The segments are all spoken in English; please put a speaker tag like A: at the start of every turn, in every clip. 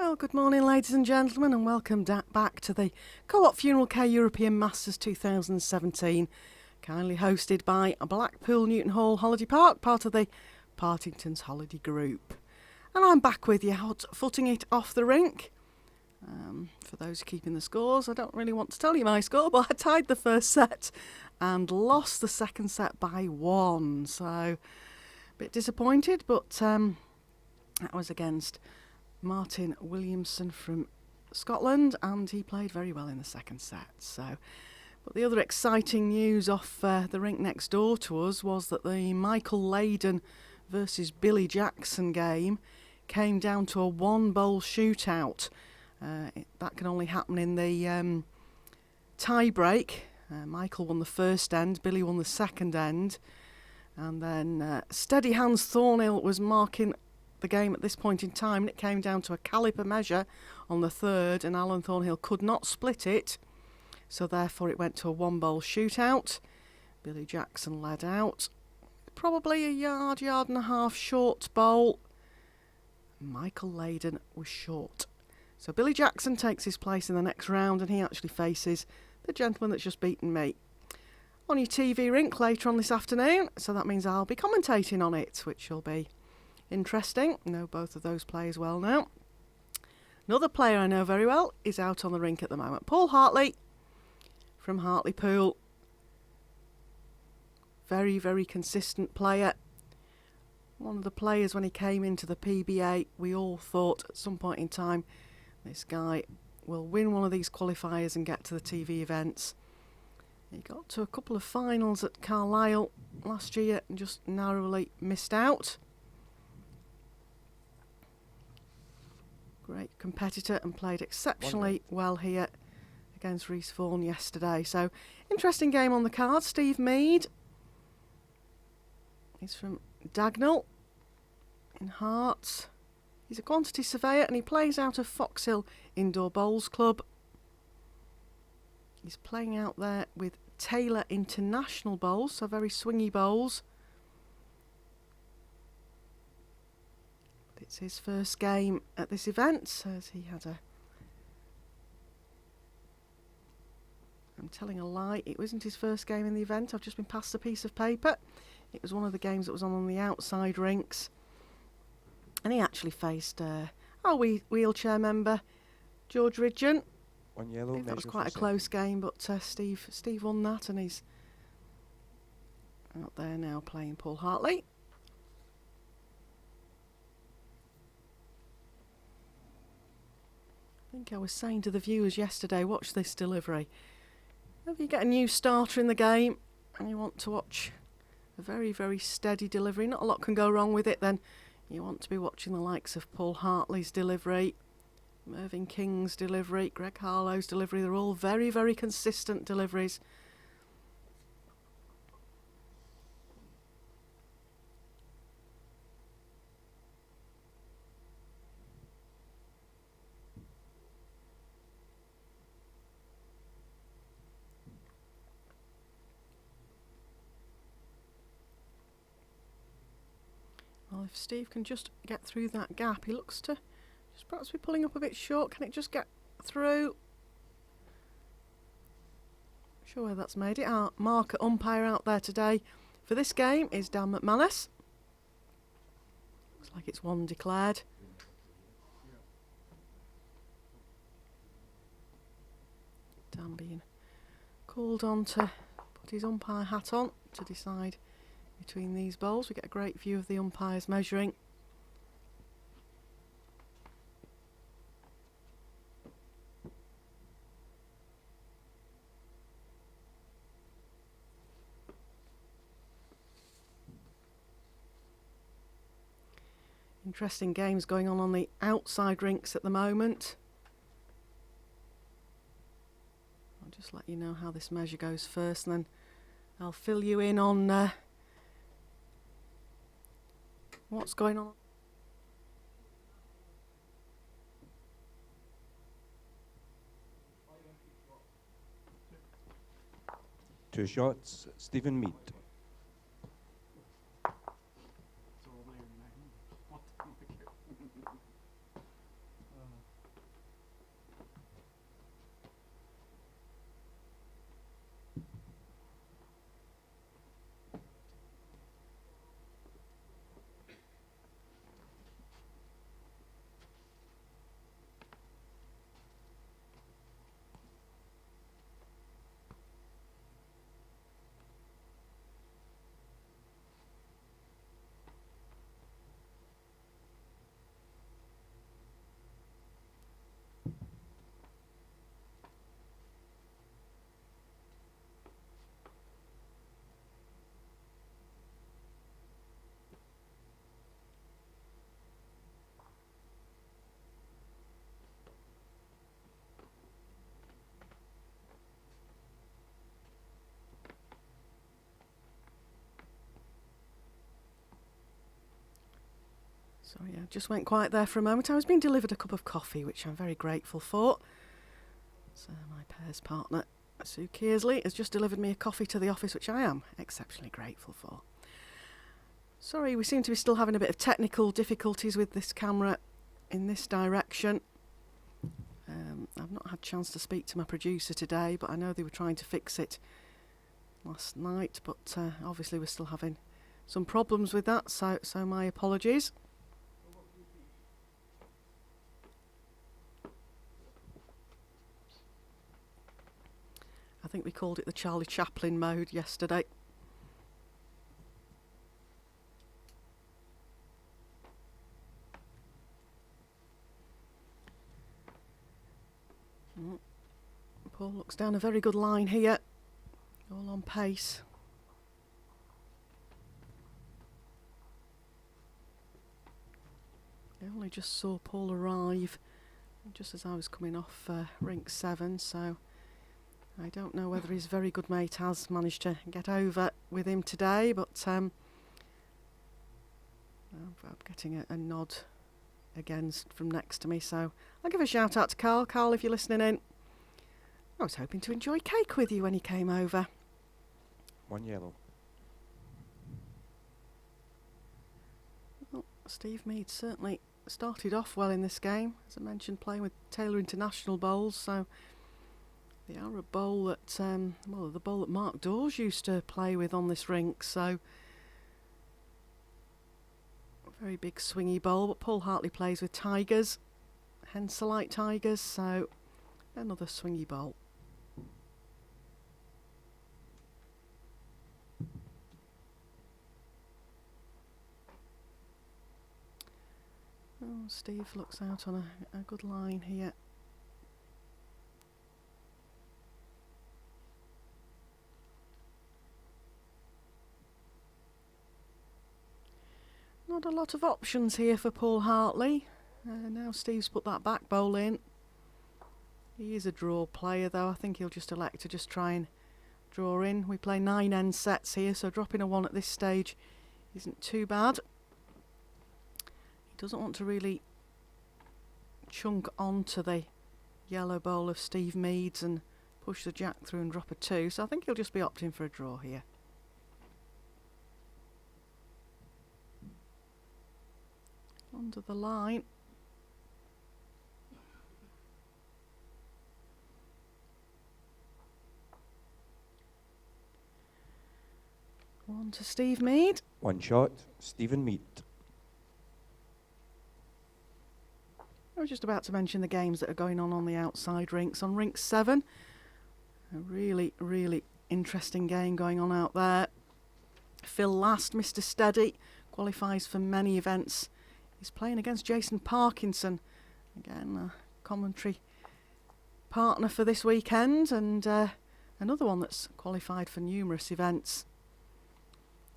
A: Well, good morning, ladies and gentlemen, and welcome back to the Co-op Funeralcare European Masters 2017, kindly hosted by Blackpool Newton Hall Holiday Park, part of the Partington's Holiday Group. And I'm back with you, footing it off the rink. For those keeping the scores, I don't really want to tell you my score, but I tied the first set and lost the second set by 1. So, a bit disappointed, but that was against Martin Williamson from Scotland, and he played very well in the second set. So, but the other exciting news off the rink next door to us was that the Michael Leyden versus Billy Jackson game came down to a 1-bowl shootout. That can only happen in the tie break. Michael won the first end, Billy won the second end, and then Steady Hands Thornhill was marking the game at this point in time, and it came down to a caliper measure on the third, and Alan Thornhill could not split it, so therefore it went to a 1-bowl shootout. Billy Jackson led out, probably a yard and a half short bowl. Michael Leyden was short. So Billy Jackson takes his place in the next round, and he actually faces the gentleman that's just beaten me on your TV rink later on this afternoon. So that means I'll be commentating on it, which will be interesting. I know both of those players well now. Another player I know very well is out on the rink at the moment. Paul Hartley from Hartlepool. Very, very consistent player. One of the players when he came into the PBA, we all thought at some point in time, this guy will win one of these qualifiers and get to the TV events. He got to a couple of finals at Carlisle last year and just narrowly missed out. Great competitor and played exceptionally well here against Rhys Vaughan yesterday. So, interesting game on the card. Steve Mead. He's from Dagnall in Hearts. He's a quantity surveyor and he plays out of Foxhill Indoor Bowls Club. He's playing out there with Taylor International Bowls, so very swingy bowls. But it's his first game at this event, as he had a... I'm telling a lie, it wasn't his first game in the event. I've just been passed a piece of paper. It was one of the games that was on the outside rinks. And he actually faced our wheelchair member, George Ridgeon.
B: One yellow.
A: That was quite a close game, but Steve won that, and he's out there now playing Paul Hartley. I think I was saying to the viewers yesterday, watch this delivery. If you get a new starter in the game and you want to watch a very, very steady delivery, not a lot can go wrong with it, then you want to be watching the likes of Paul Hartley's delivery, Mervyn King's delivery, Greg Harlow's delivery. They're all very, very consistent deliveries. Well, if Steve can just get through that gap, he looks to just perhaps be pulling up a bit short. Can it just get through? Not sure where that's made it. Our marker umpire out there today for this game is Dan McManus. Looks like it's 1 declared. Dan being called on to put his umpire hat on to decide between these bowls. We get a great view of the umpires measuring. Interesting games going on the outside rinks at the moment. I'll just let you know how this measure goes first, and then I'll fill you in on what's going on.
B: Two shots, Stephen Mead.
A: So yeah, just went quiet there for a moment. I was being delivered a cup of coffee, which I'm very grateful for. So my pairs partner, Sue Kearsley, has just delivered me a coffee to the office, which I am exceptionally grateful for. Sorry, we seem to be still having a bit of technical difficulties with this camera in this direction. I've not had a chance to speak to my producer today, but I know they were trying to fix it last night, but obviously we're still having some problems with that, so my apologies. I think we called it the Charlie Chaplin mode yesterday. Paul looks down a very good line here, all on pace. I only just saw Paul arrive just as I was coming off rink 7, so I don't know whether his very good mate has managed to get over with him today, but I'm getting a nod again from next to me, so I'll give a shout out to Carl. Carl, if you're listening in, I was hoping to enjoy cake with you when he came over.
B: 1 yellow.
A: Well, Steve Mead certainly started off well in this game. As I mentioned, playing with Taylor International bowls, so the Arab bowl that, the bowl that Mark Dawes used to play with on this rink, so a very big swingy bowl, but Paul Hartley plays with Tigers, Henselite Tigers, so another swingy bowl. Oh, Steve looks out on a good line here. Not a lot of options here for Paul Hartley. Now Steve's put that back bowl in. He is a draw player though. I think he'll just elect to just try and draw in. We play 9 end sets here, so dropping a 1 at this stage isn't too bad. He doesn't want to really chunk onto the yellow bowl of Steve Mead's and push the jack through and drop a 2, so I think he'll just be opting for a draw here. Under the line. One to Steve Mead.
B: 1 shot, Stephen Mead.
A: I was just about to mention the games that are going on the outside rinks. On rink 7, a really, really interesting game going on out there. Phil Last, Mr. Steady, qualifies for many events. He's playing against Jason Parkinson. Again, a commentary partner for this weekend, and another one that's qualified for numerous events.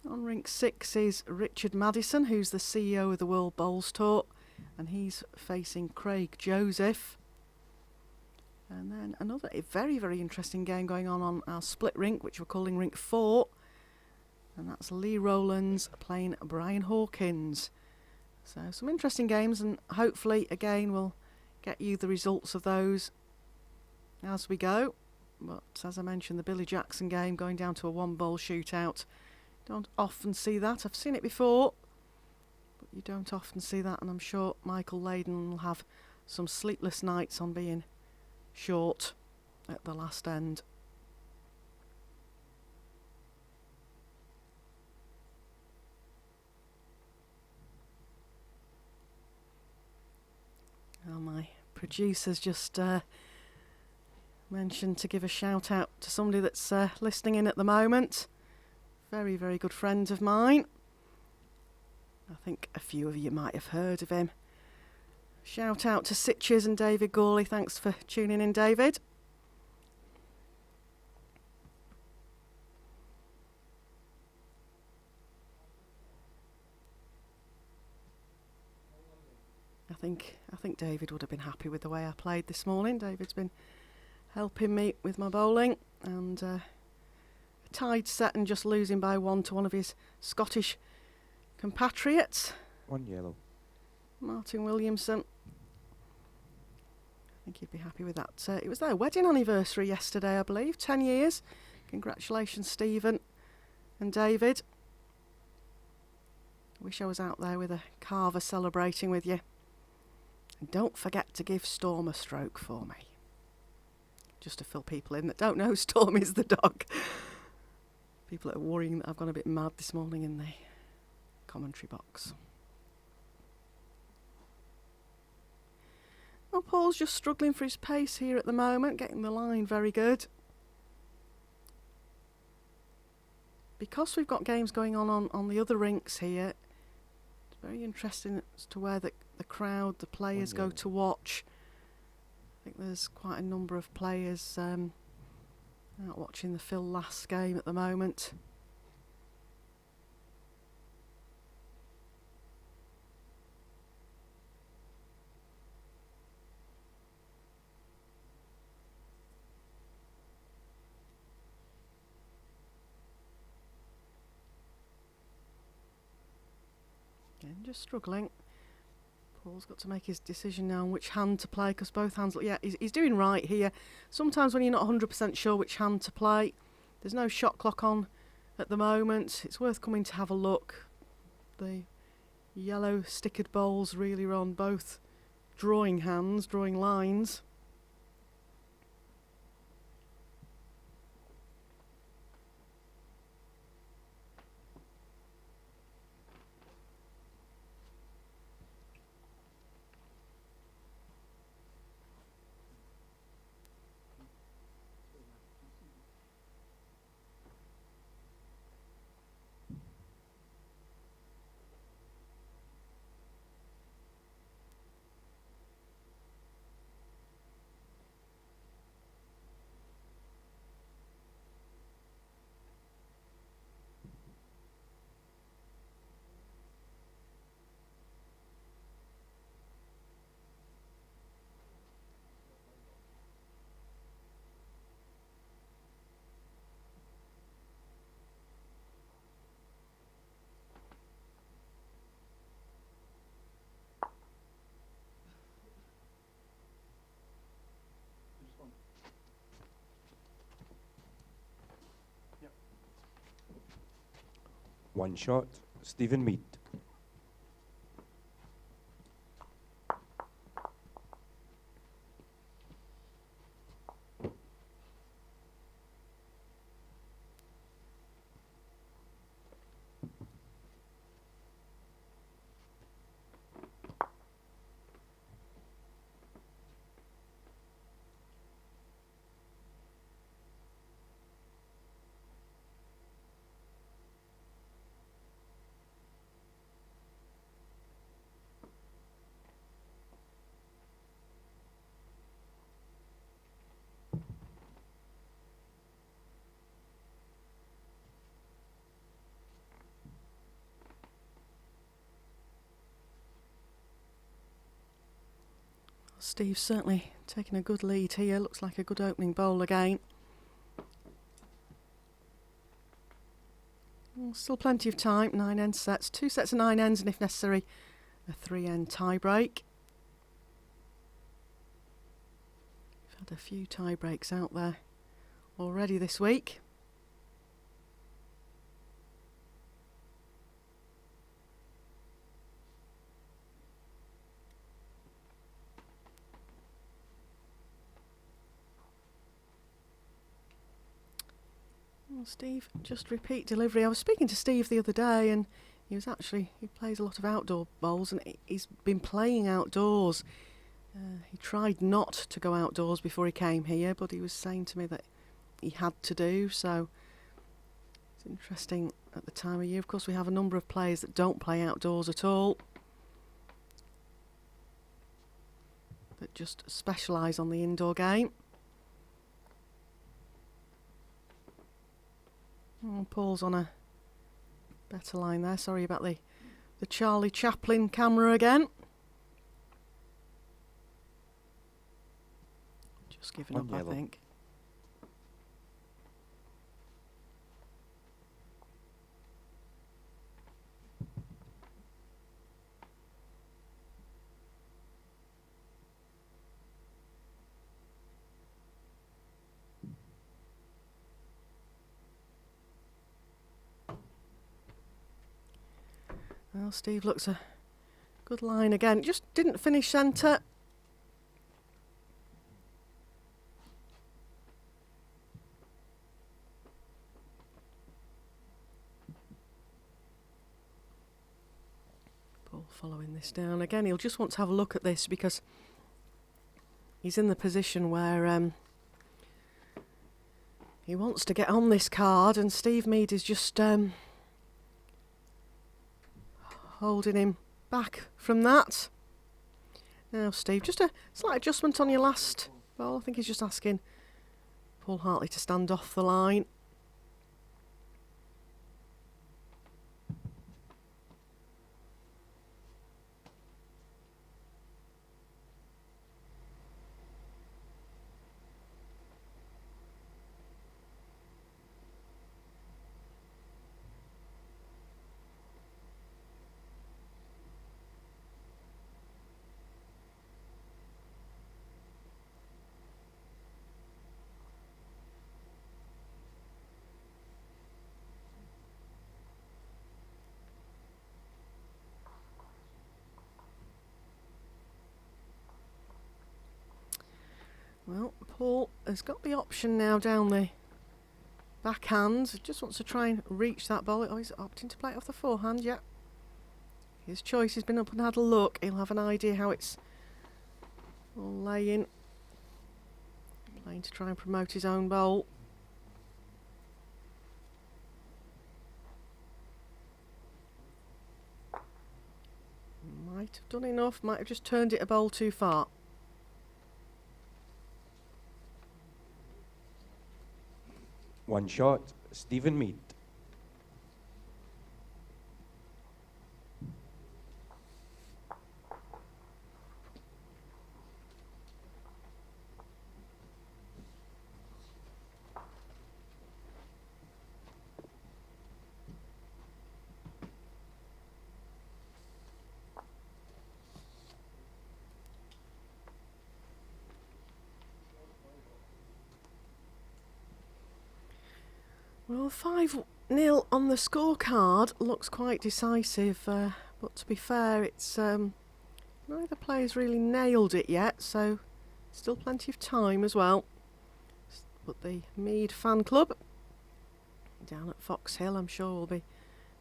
A: On rink 6 is Richard Maddison, who's the CEO of the World Bowls Tour, and he's facing Craig Joseph. And then another very, very interesting game going on our split rink, which we're calling rink 4, and that's Lee Rowlands playing Brian Hawkins. So some interesting games, and hopefully again we'll get you the results of those as we go. But as I mentioned, the Billy Jackson game going down to a 1-bowl shootout. Don't often see that. I've seen it before, but you don't often see that, and I'm sure Michael Layden will have some sleepless nights on being short at the last end. Well, my producer's just mentioned to give a shout out to somebody that's listening in at the moment. Very, very good friend of mine. I think a few of you might have heard of him. Shout out to Sitches and David Gawley. Thanks for tuning in, David. I think David would have been happy with the way I played this morning. David's been helping me with my bowling, and a tied set and just losing by 1 to one of his Scottish compatriots.
B: 1 yellow.
A: Martin Williamson. I think he'd be happy with that. It was their wedding anniversary yesterday, I believe. 10 years. Congratulations, Stephen and David. I wish I was out there with a carver celebrating with you. And don't forget to give Storm a stroke for me. Just to fill people in that don't know, Storm is the dog. People are worrying that I've gone a bit mad this morning in the commentary box. Well, Paul's just struggling for his pace here at the moment, getting the line very good. Because we've got games going on the other rinks here, it's very interesting as to where the crowd, the players go to watch. I think there's quite a number of players out watching the Phil Last game at the moment. Again, just struggling. Paul's got to make his decision now on which hand to play, because both hands, yeah, he's doing right here. Sometimes when you're not 100% sure which hand to play, there's no shot clock on at the moment. It's worth coming to have a look. The yellow stickered bowls really are on both drawing hands, drawing lines.
B: One shot, Stephen Mead.
A: Steve's certainly taking a good lead here. Looks like a good opening bowl again. Well, still plenty of time. 9 end sets. 2 sets of 9 ends, and if necessary, a 3 end tie break. We've had a few tie breaks out there already this week. Well, Steve, just repeat delivery. I was speaking to Steve the other day, and he plays a lot of outdoor bowls, and he's been playing outdoors. He tried not to go outdoors before he came here, but he was saying to me that he had to do, so it's interesting at the time of year. Of course, we have a number of players that don't play outdoors at all, that just specialise on the indoor game. Oh, Paul's on a better line there. Sorry about the Charlie Chaplin camera again. Just giving up, I think. Well, Steve looks a good line again. Just didn't finish centre. Paul following this down again. He'll just want to have a look at this because he's in the position where he wants to get on this card, and Steve Mead is just holding him back from that. Now, Steve, just a slight adjustment on your last ball. I think he's just asking Paul Hartley to stand off the line. Well, Paul has got the option now down the backhand. Just wants to try and reach that ball. Oh, he's opting to play it off the forehand, yeah. His choice has been up and had a look. He'll have an idea how it's all laying. Playing to try and promote his own bowl. Might have done enough, might have just turned it a bowl too far.
B: One shot, Stephen Mead.
A: Well, 5-0 on the scorecard looks quite decisive, but to be fair, it's neither player's really nailed it yet, so still plenty of time as well. But the Mead fan club down at Fox Hill, I'm sure, will be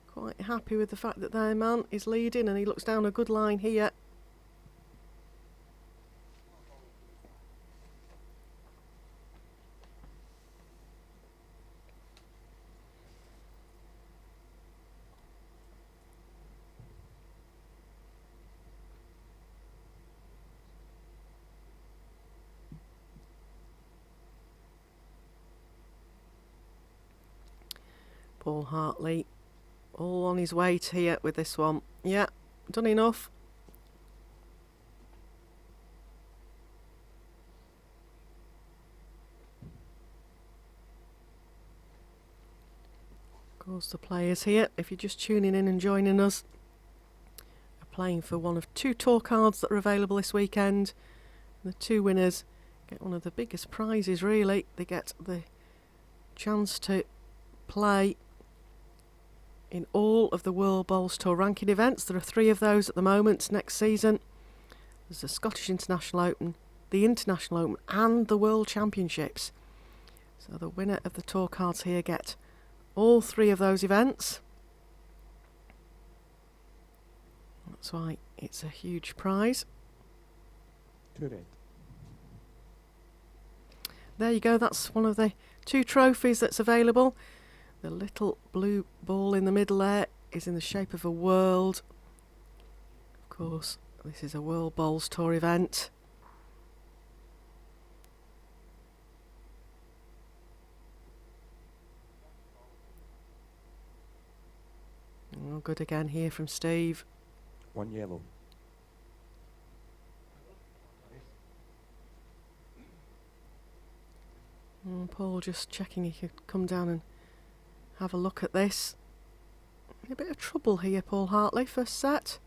A: quite happy with the fact that their man is leading, and he looks down a good line here. Paul Hartley, all on his weight here with this one. Yeah, done enough. Of course, the players here, if you're just tuning in and joining us, are playing for one of 2 tour cards that are available this weekend. The 2 winners get one of the biggest prizes, really. They get the chance to play in all of the World Bowls Tour ranking events. There are 3 of those at the moment next season. There's the Scottish International Open, the International Open and the World Championships. So the winner of the tour cards here get all 3 of those events. That's why it's a huge prize.
B: Correct.
A: There you go, that's one of the 2 trophies that's available. The little blue ball in the middle there is in the shape of a world. Of course, this is a World Bowls Tour event. Oh, good again here from Steve.
B: 1 yellow.
A: Paul just checking he could come down and have a look at this. In a bit of trouble here, Paul Hartley, first set.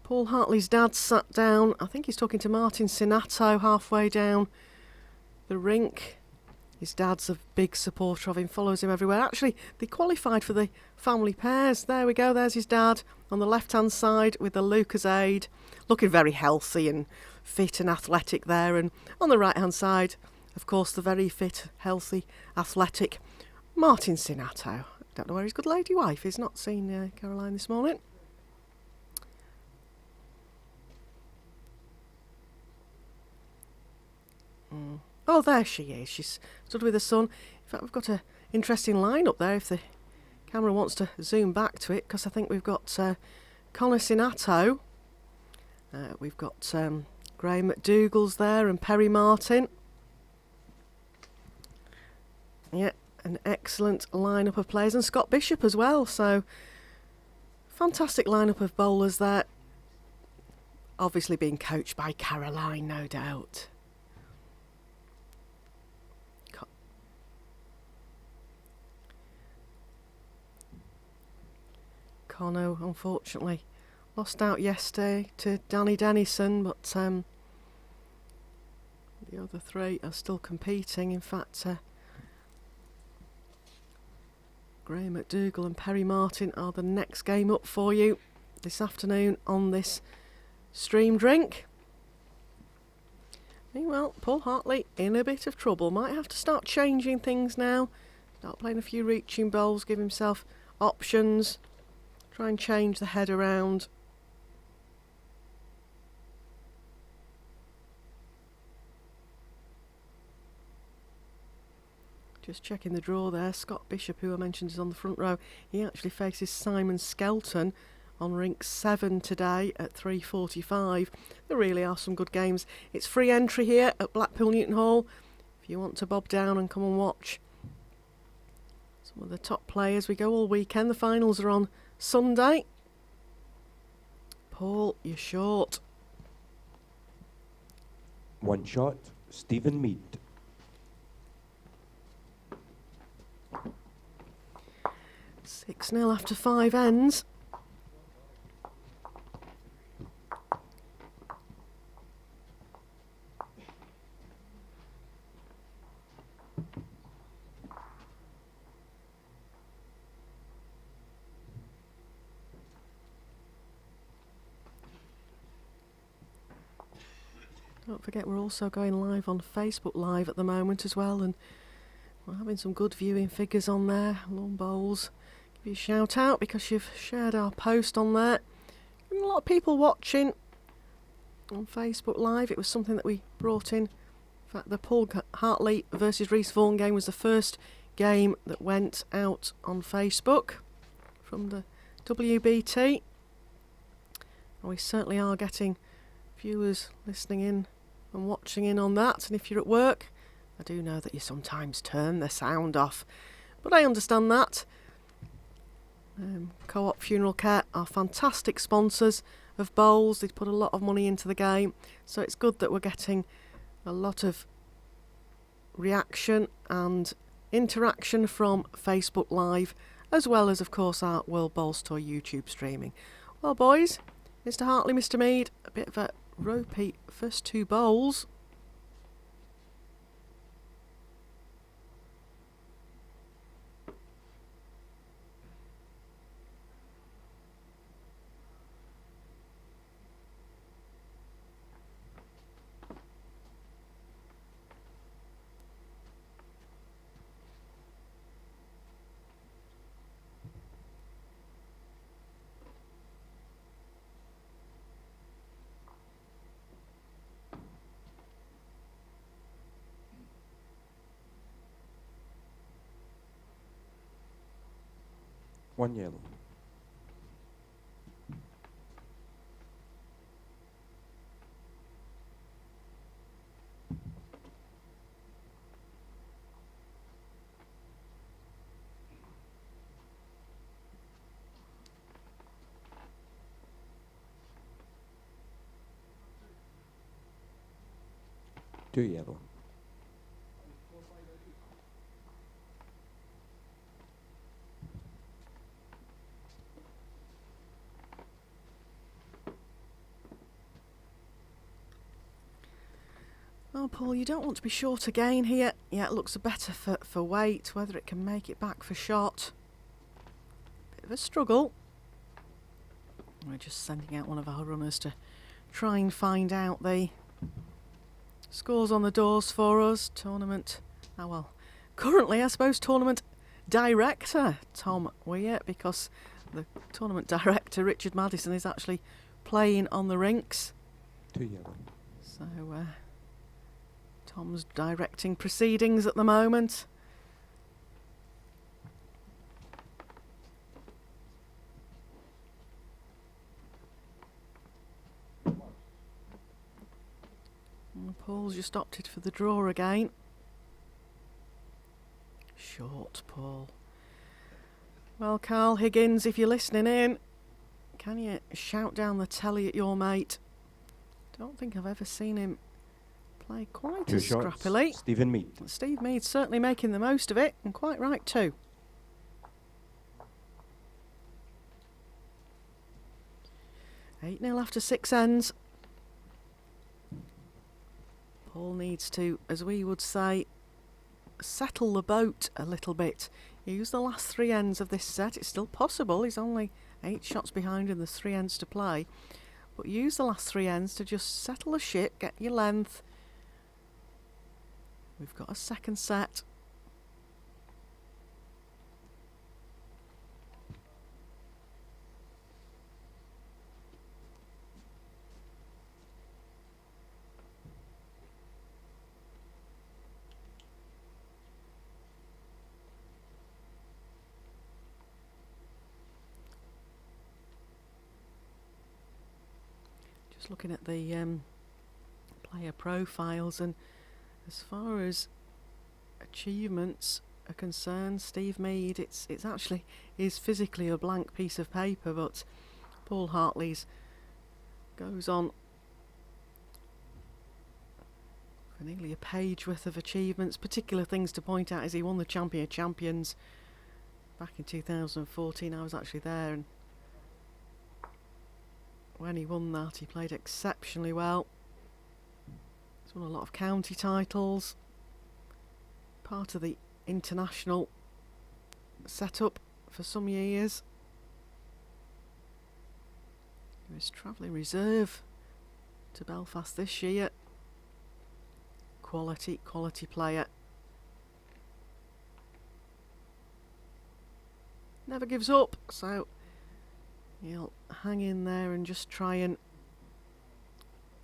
A: Paul Hartley's dad sat down. I think he's talking to Martin Sinato halfway down the rink. His dad's a big supporter of him, follows him everywhere. Actually, they qualified for the family pairs. There we go, there's his dad on the left-hand side with the Lucozade, looking very healthy and fit and athletic there. And on the right-hand side, of course, the very fit, healthy, athletic Martin Sinato. Don't know where his good lady wife is. Not seen Caroline this morning. Oh, there she is. She's stood with her son. In fact, we've got an interesting lineup there if the camera wants to zoom back to it, because I think we've got Connor Sinato. We've got Graham McDougall's there and Perry Martin. Yeah, an excellent lineup of players, and Scott Bishop as well. So, fantastic lineup of bowlers there. Obviously being coached by Caroline, no doubt. Connor, unfortunately, lost out yesterday to Danny Dennison, but the other three are still competing. In fact, Graham McDougall and Perry Martin are the next game up for you this afternoon on this stream drink. Meanwhile, Paul Hartley in a bit of trouble. Might have to start changing things now. Start playing a few reaching bowls, give himself options. Try and change the head around. Just checking the draw there. Scott Bishop, who I mentioned is on the front row, he actually faces Simon Skelton on rink 7 today at 3:45. There really are some good games. It's free entry here at Blackpool Newton Hall if you want to bob down and come and watch some of the top players. We go all weekend. The finals are on Sunday. Paul, you're short.
B: One shot, Stephen Mead.
A: 6-0 after 5 ends. Don't forget we're also going live on Facebook Live at the moment as well, and we're having some good viewing figures on there. Lawn Bowls, give you a shout out because you've shared our post on there. And a lot of people watching on Facebook Live. It was something that we brought in. In fact, the Paul Hartley versus Reece Vaughan game was the first game that went out on Facebook from the WBT. And we certainly are getting viewers listening in and watching in on that. And if you're at work, I do know that you sometimes turn the sound off, but I understand that. Co-op Funeralcare are fantastic sponsors of bowls. They put a lot of money into the game, so it's good that we're getting a lot of reaction and interaction from Facebook Live, as well as, of course, our World Bowls Tour YouTube streaming. Well, boys, Mr. Hartley, Mr. Mead, a bit of a ropey first 2 bowls.
B: One yellow. Two yellow.
A: Paul, you don't want to be short again here. Yeah, it looks better for weight, whether it can make it back for shot. Bit of a struggle. We're just sending out one of our runners to try and find out the scores on the doors for us. Tournament, currently I suppose tournament director Tom Weir, because the tournament director Richard Maddison is actually playing on the rinks.
B: 2 yellow.
A: So Tom's directing proceedings at the moment. And Paul's just opted for the draw again. Short, Paul. Well, Carl Higgins, if you're listening in, can you shout down the telly at your mate? Don't think I've ever seen him play quite
B: 2
A: as
B: shots.
A: scrappily.
B: Stephen Mead.
A: Steve Mead's certainly making the most of it, and quite right too. Eight 0 after 6 ends. Paul needs to, as we would say, settle the boat a little bit. Use the last 3 ends of this set. It's still possible. He's only 8 shots behind and there's 3 ends to play. But use the last 3 ends to just settle the ship, get your length. We've got a second set. Just looking at the player profiles, and as far as achievements are concerned, Steve Mead, it's actually is physically a blank piece of paper, but Paul Hartley's goes on for nearly a page worth of achievements. Particular things to point out is he won the Champion of Champions back in 2014. I was actually there, and when he won that, he played exceptionally well. He's won a lot of county titles, part of the international setup for some years. He was travelling reserve to Belfast this year. Quality player. Never gives up, so he'll hang in there and just try and,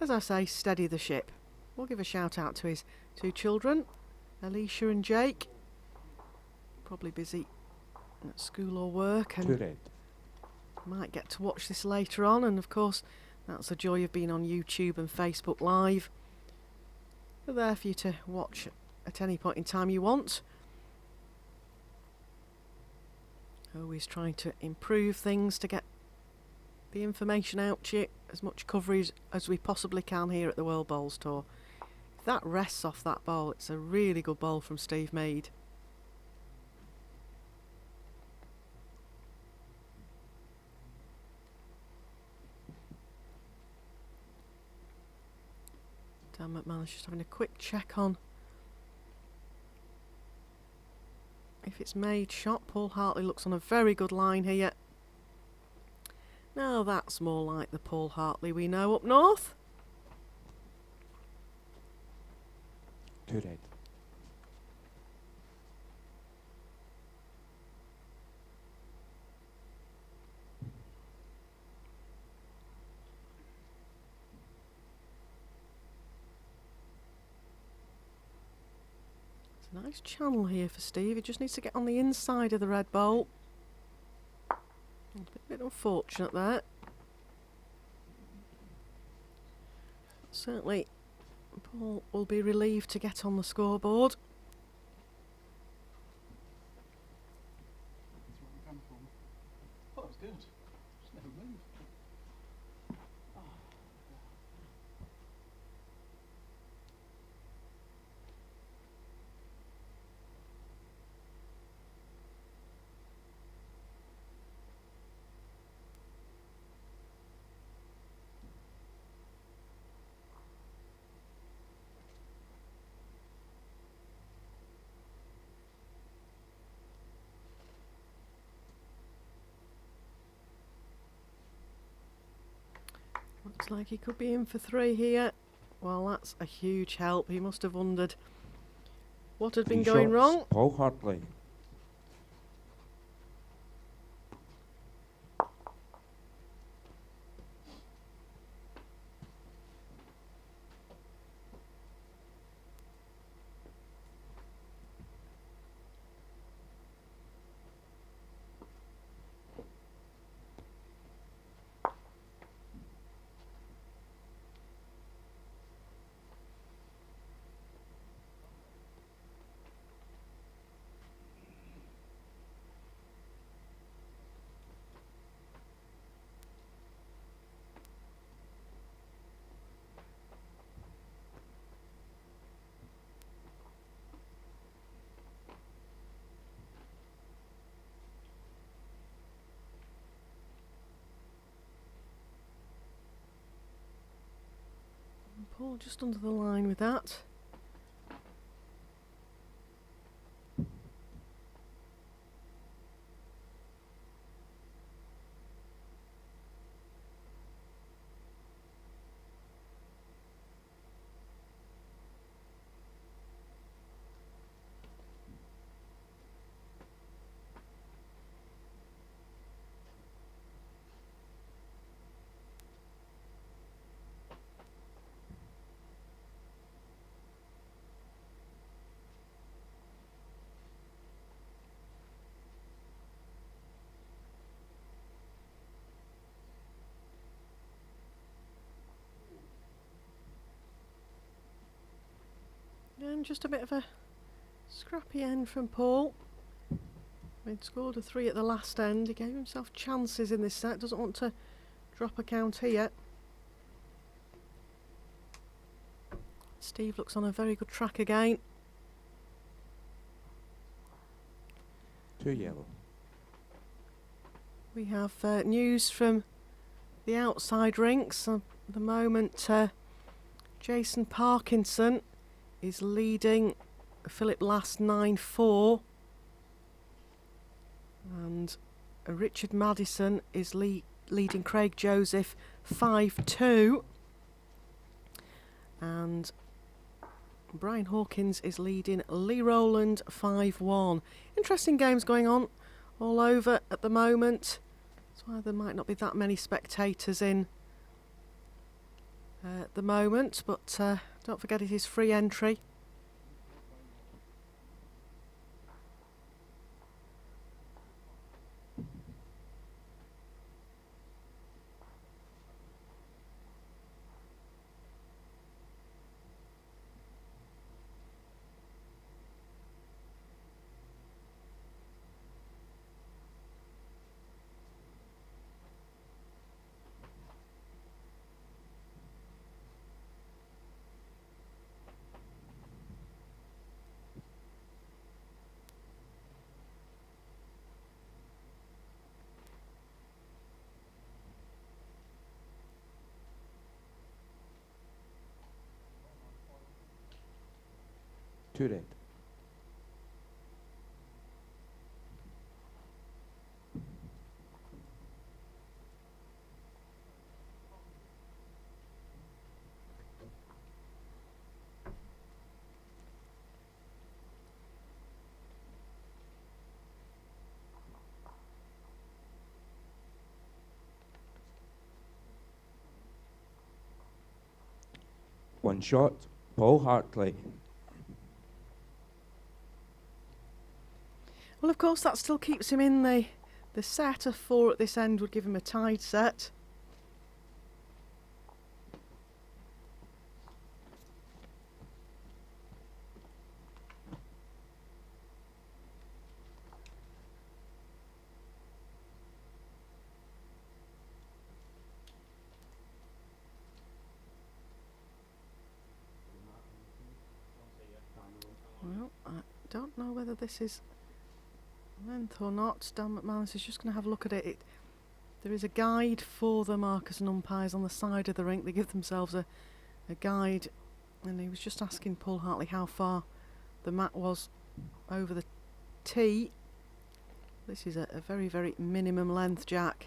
A: as I say, steady the ship. We'll give a shout out to his 2 children, Alicia and Jake. Probably busy at school or work, and
B: 2 red.
A: might get to watch this later on. And of course, that's the joy of being on YouTube and Facebook Live. They're there for you to watch at any point in time you want. Always trying to improve things to get the information out to you, as much coverage as we possibly can here at the World Bowls Tour. If that rests off that bowl, it's a really good bowl from Steve Mead. Dan McMahon's just having a quick check on if it's made shot. Paul Hartley looks on a very good line here. Now that's more like the Paul Hartley we know up north.
B: 2 red.
A: It's a nice channel here for Steve. He just needs to get on the inside of the red bowl. A bit unfortunate there. Certainly Paul will be relieved to get on the scoreboard.
C: Oh, that was good. Just never moved.
A: Looks like he could be in for 3 here. Well, that's a huge help. He must have wondered what had been
B: 3
A: going
B: shots,
A: wrong.
B: Paul Hartley.
A: Paul just under the line with that. And just a bit of a scrappy end from Paul. He'd scored a 3 at the last end. He gave himself chances in this set. Doesn't want to drop a count here. Steve looks on a very good track again.
B: 2 yellow.
A: We have news from the outside rinks. At the moment, Jason Parkinson is leading Philip Last 9-4. And Richard Madison is leading Craig Joseph 5-2. And Brian Hawkins is leading Lee Rowland 5-1. Interesting games going on all over at the moment. That's why there might not be that many spectators in at the moment, but don't forget it is free entry.
B: Two red. One shot, Paul Hartley.
A: Well, of course, that still keeps him in the set. A 4 at this end would give him a tied set. Well, I don't know whether this is length or not. Dan McManus is just going to have a look at it. There is a guide for the markers and umpires on the side of the rink. They give themselves a guide, and he was just asking Paul Hartley how far the mat was over the tee. This is a very, very minimum length, Jack.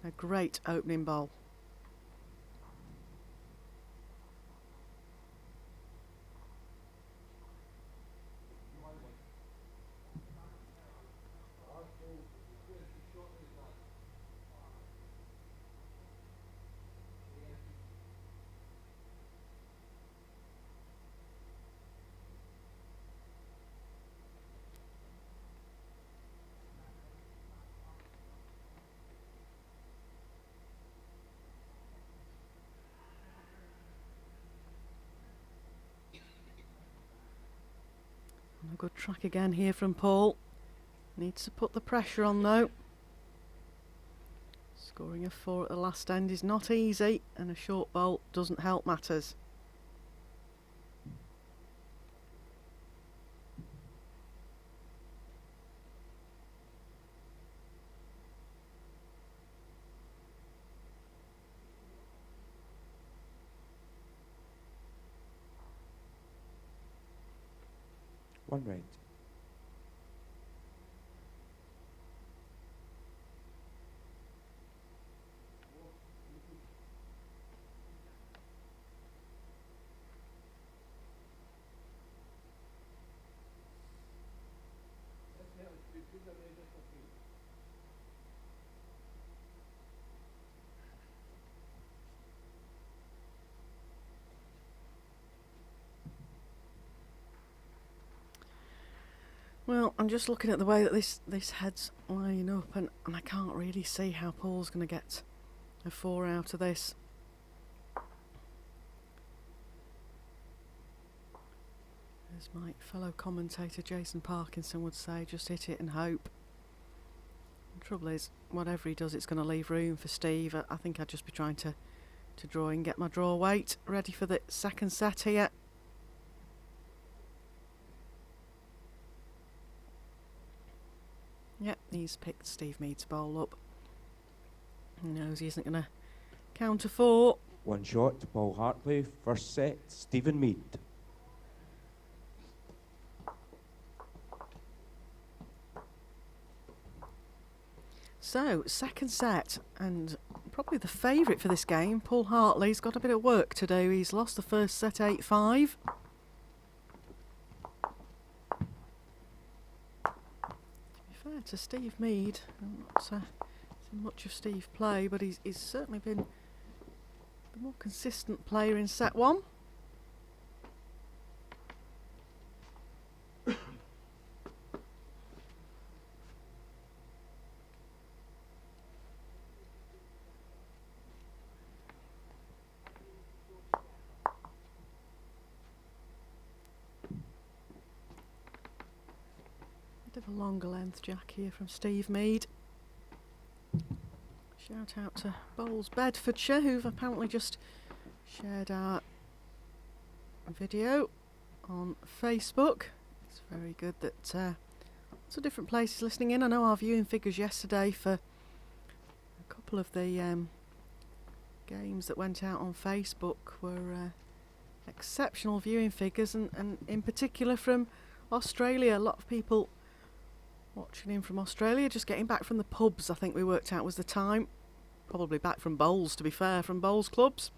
A: A great opening bowl. A good track again here from Paul. Needs to put the pressure on though. Scoring a 4 at the last end is not easy, and a short bowl doesn't help matters.
B: One right.
A: Well, I'm just looking at the way that this head's lining up, and I can't really see how Paul's going to get a 4 out of this. As my fellow commentator Jason Parkinson would say, just hit it and hope. The trouble is, whatever he does, it's going to leave room for Steve. I think I'd just be trying to draw and get my draw weight ready for the second set here. Yep, he's picked Steve Mead's bowl up. He knows he isn't going to counter 4.
B: One shot, Paul Hartley. First set, Stephen Mead.
A: So, second set, and probably the favourite for this game, Paul Hartley's got a bit of work to do. He's lost the first set 8-5. Fair to Steve Mead. I'm not seen much of Steve play, but he's certainly been the more consistent player in set 1. Bit of a longer length jack here from Steve Mead. Shout out to Bowls Bedfordshire, who've apparently just shared our video on Facebook. It's very good that lots of different places listening in. I know our viewing figures yesterday for a couple of the games that went out on Facebook were exceptional viewing figures, and in particular from Australia. A lot of people watching in from Australia, just getting back from the pubs, I think we worked out was the time. Probably back from bowls, to be fair, from bowls clubs.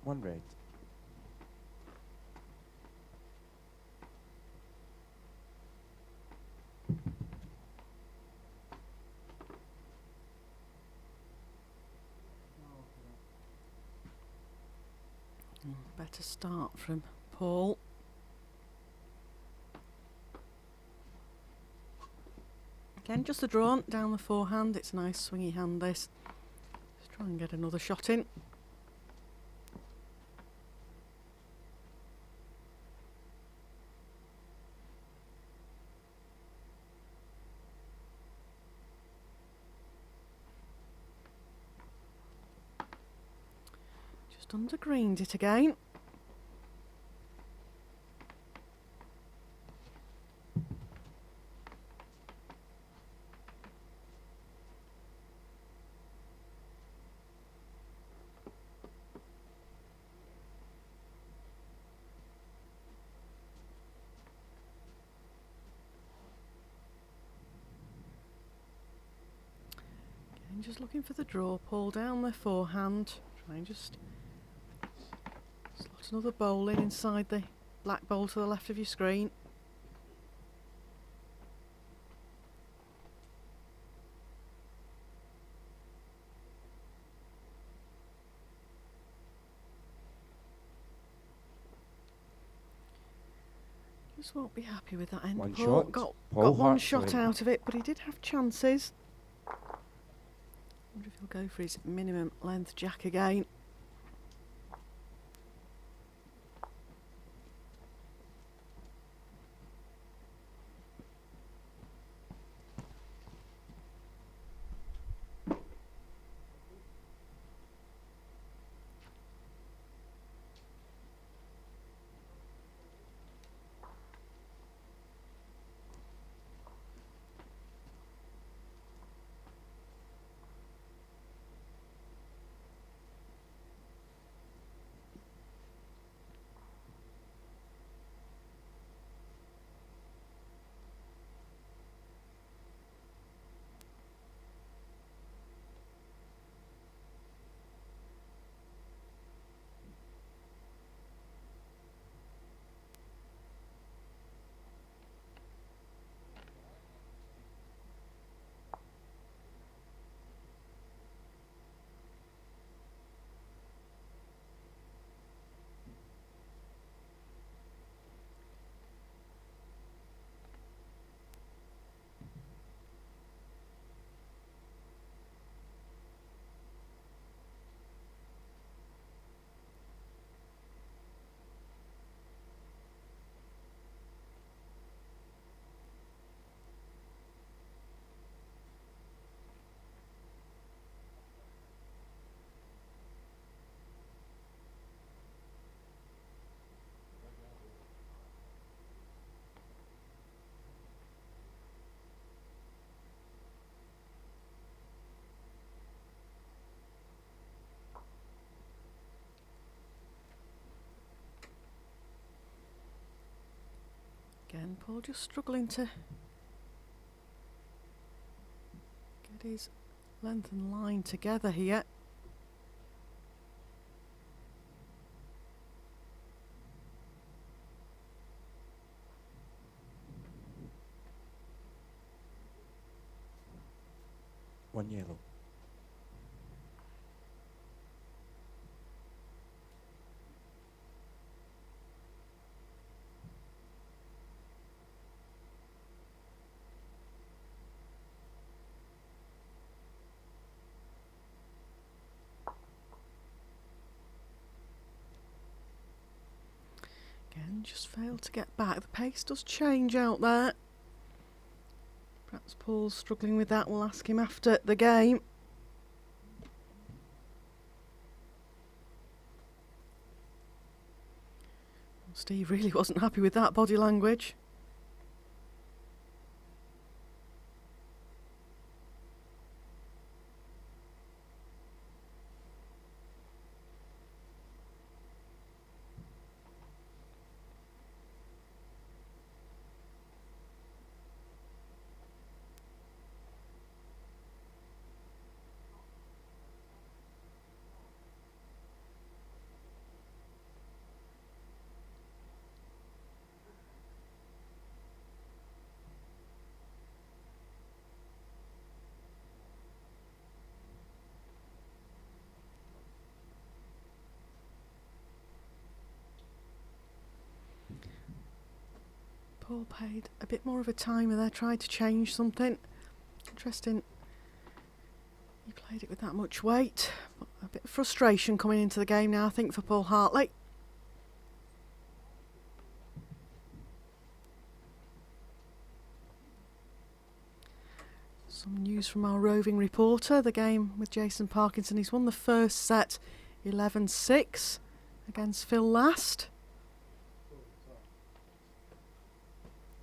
B: One right.
A: Better start from Paul. Again, just a drawn down the forehand. It's a nice swingy hand, this. Let's try and get another shot in. Just undergreened it again. Again, just looking for the draw, pull down the forehand. Try and just slot another bowl in inside the black bowl to the left of your screen. Just won't be happy with that end.
B: One
A: Paul
B: shot.
A: got
B: Paul
A: one
B: Hartley.
A: shot out of it, but he did have chances. Wonder if he'll go for his minimum length jack again. Again, Paul just struggling to get his length and line together here.
B: One yellow.
A: Again, just failed to get back. The pace does change out there. Perhaps Paul's struggling with that. We'll ask him after the game. Steve really wasn't happy with that body language. Paul paid a bit more of a timer there, tried to change something. Interesting. He played it with that much weight. A bit of frustration coming into the game now, I think, for Paul Hartley. Some news from our roving reporter. The game with Jason Parkinson. He's won the first set 11-6 against Phil Last.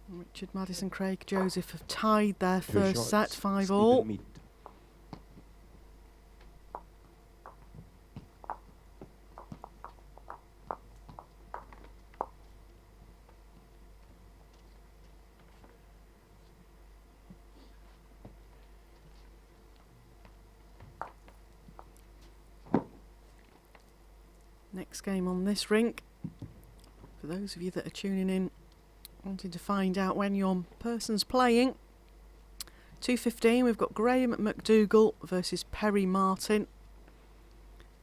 A: Richard Maddison, Craig Joseph have tied their first set 5-all.
B: Mead.
A: Next game on this rink, for those of you that are tuning in wanting to find out when your person's playing, 2:15 we've got Graham McDougall versus Perry Martin.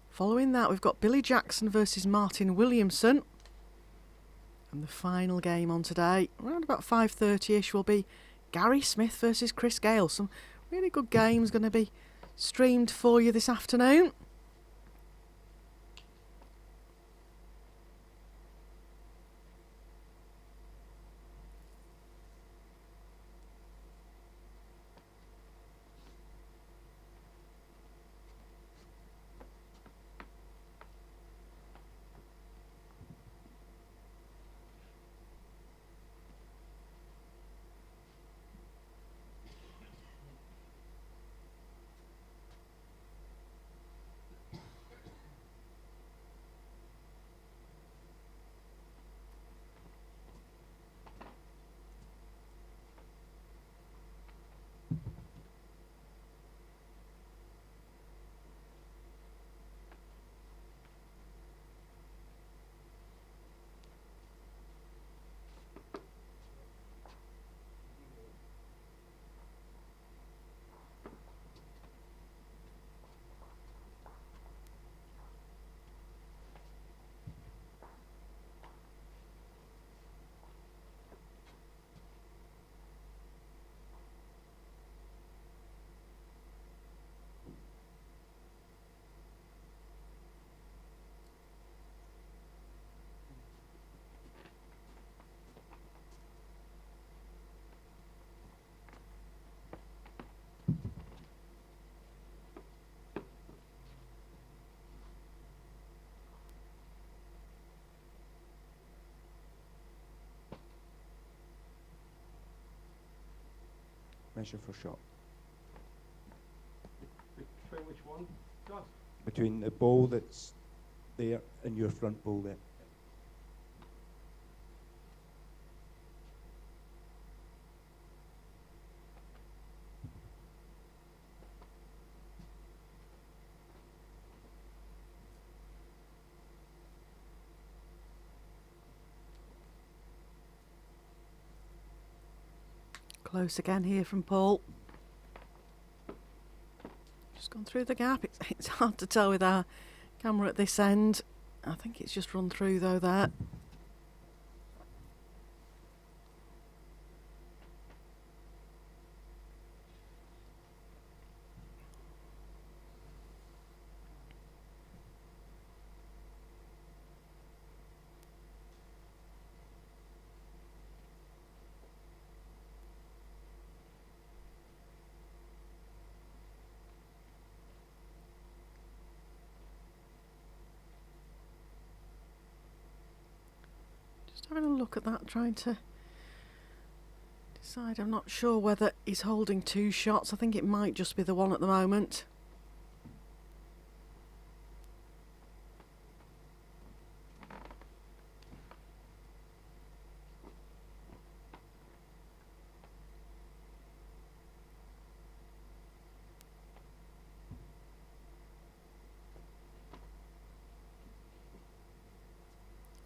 A: Following that we've got Billy Jackson versus Martin Williamson, and the final game on today around about 5:30ish will be Gary Smith versus Chris Gale. Some really good games going to be streamed for you this afternoon.
B: Measure for shot.
C: Between which one? God.
B: Between the ball that's there and your front ball there.
A: Close again here from Paul. Just gone through the gap. It's hard to tell with our camera at this end. I think it's just run through though there. Having a look at that, trying to decide. I'm not sure whether he's holding two shots. I think it might just be the one at the moment.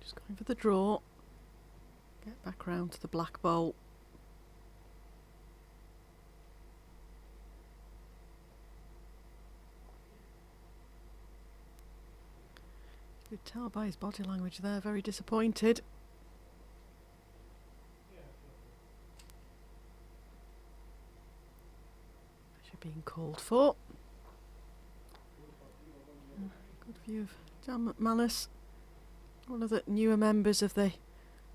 A: Just going for the draw. Get back round to the black bowl. You could tell by his body language there, very disappointed. being called for. Good view of Dan McManus, one of the newer members of the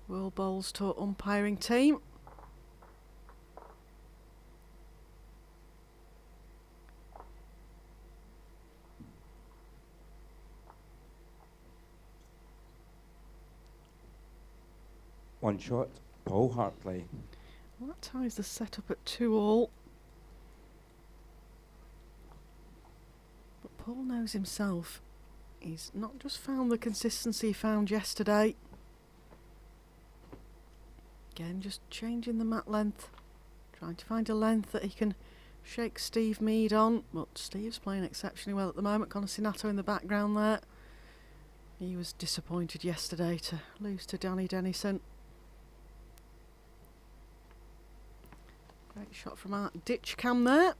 A: World Bowls Tour umpiring team.
B: One shot, Paul Hartley.
A: Well, that ties the set up at 2-all. But Paul knows himself. He's not just found the consistency he found yesterday. Again, just changing the mat length. Trying to find a length that he can shake Steve Mead on. But Steve's playing exceptionally well at the moment. Conosinato in the background there. He was disappointed yesterday to lose to Danny Dennison. Great shot from Art Ditchcam there.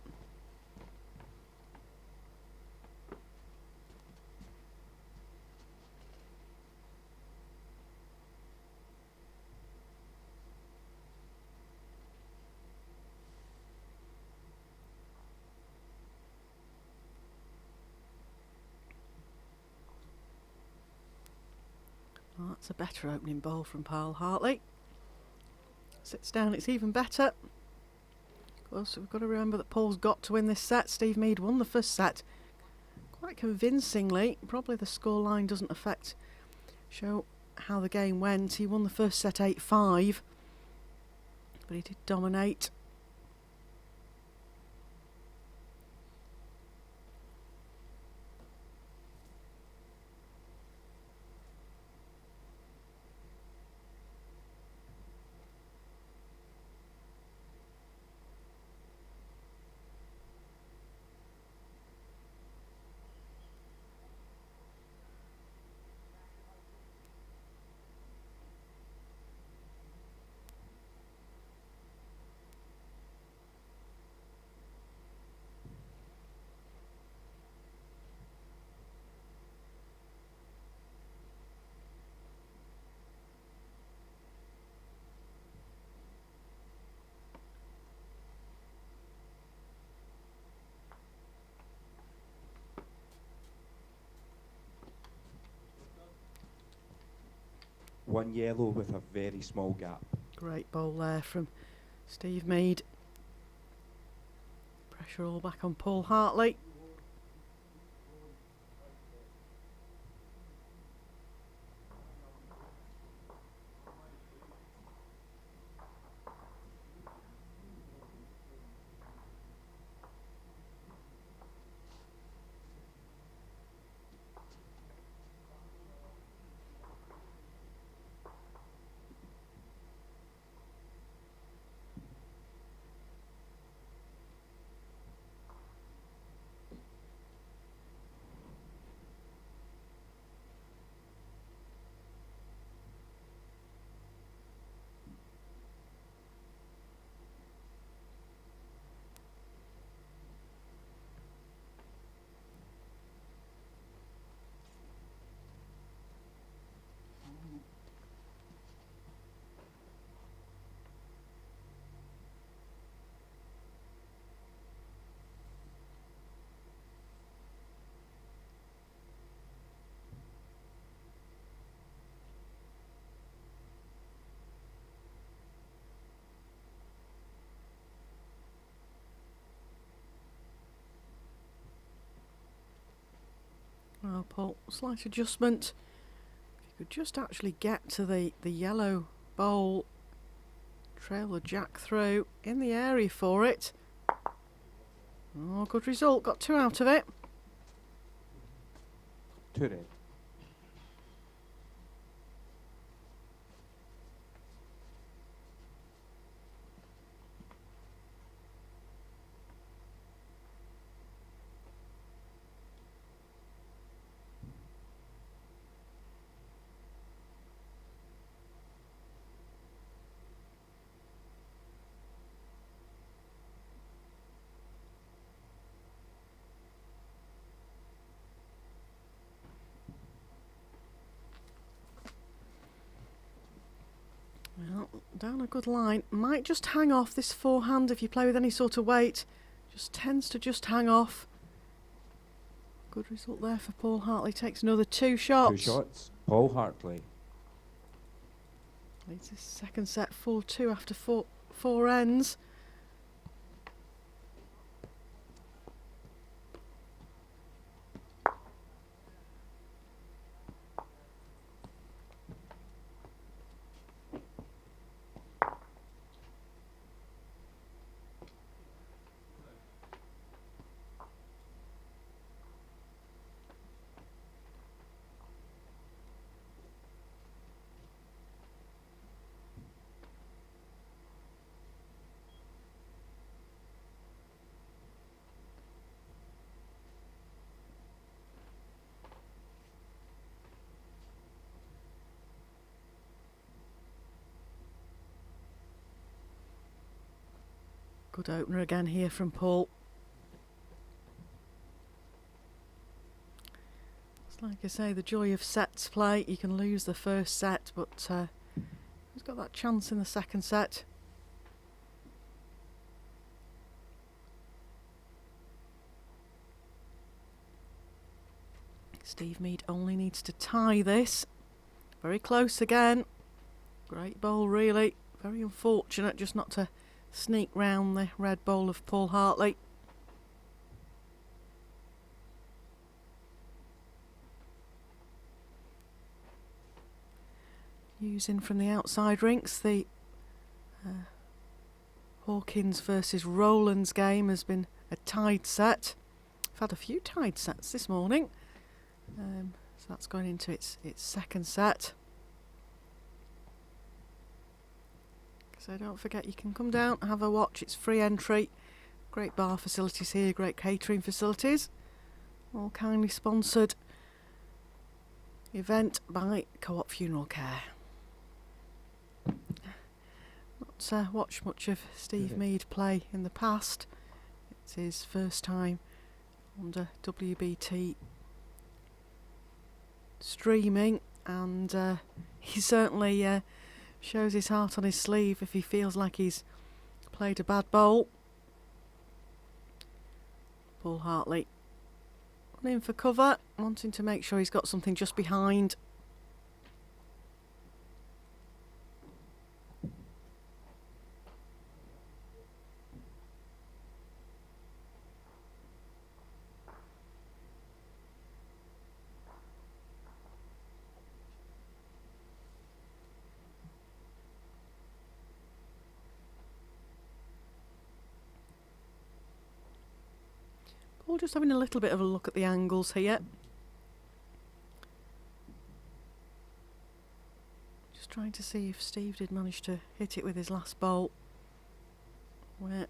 A: Well, that's a better opening bowl from Paul Hartley. Sits down, it's even better. Of course, we've got to remember that Paul's got to win this set. Steve Mead won the first set quite convincingly. Probably the scoreline doesn't show how the game went. He won the first set 8-5, but he did dominate.
B: One yellow with a very small gap.
A: Great bowl there from Steve Mead. Pressure all back on Paul Hartley. Well, Paul, slight adjustment. If you could just actually get to the yellow bowl, trail the jack through in the area for it. Oh, good result. Got 2 out of it.
B: 2 red.
A: Well, down a good line. Might just hang off this forehand if you play with any sort of weight. Just tends to just hang off. Good result there for Paul Hartley. Takes another 2 shots.
B: 2 shots. Paul Hartley.
A: Leads his second set 4-2 after four ends. Good opener again here from Paul. It's like I say, the joy of sets play. You can lose the first set, but he's got that chance in the second set. Steve Mead only needs to tie this. Very close again. Great bowl, really. Very unfortunate just not to sneak round the red bowl of Paul Hartley. Using from the outside rinks, the Hawkins versus Rowlands game has been a tied set. I've had a few tied sets this morning. So that's going into its second set. So don't forget, you can come down, have a watch. It's free entry. Great bar facilities here, great catering facilities. All kindly sponsored event by Co-op Funeralcare. Not watched much of Steve Mead play in the past. It's his first time under WBT streaming, and he certainly shows his heart on his sleeve if he feels like he's played a bad bowl. Paul Hartley in for cover, wanting to make sure he's got something just behind. Paul just having a little bit of a look at the angles here. Just trying to see if Steve did manage to hit it with his last bolt, where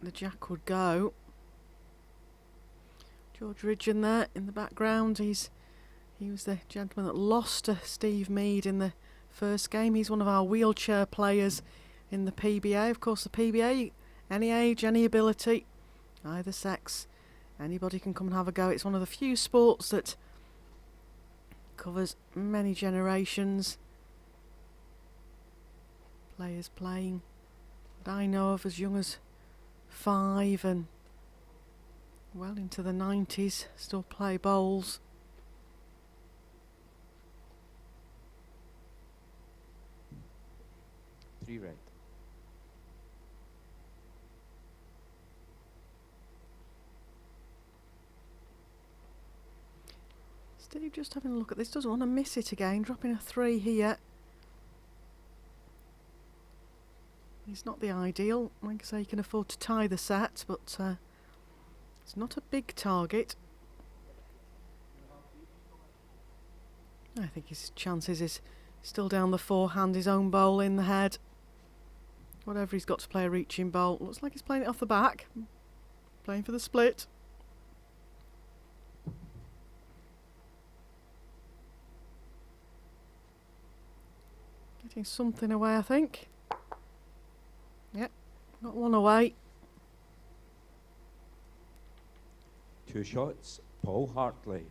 A: the jack would go. George Ridgeon there in the background. He was the gentleman that lost to Steve Mead in the first game. He's one of our wheelchair players in the PBA. Of course, the PBA, any age, any ability, either sex, anybody can come and have a go. It's one of the few sports that covers many generations. Players playing that I know of as young as 5 and well into the 90s still play bowls.
B: Three red.
A: Steve just having a look at this, doesn't want to miss it again, dropping a 3 here. He's not the ideal. Like I say, he can afford to tie the set, but it's not a big target. I think his chances is still down the forehand, his own bowl in the head. Whatever he's got to play a reaching bowl. Looks like he's playing it off the back. Playing for the split. Getting something away, I think. Yep, got one away.
B: 2 shots. Paul Hartley.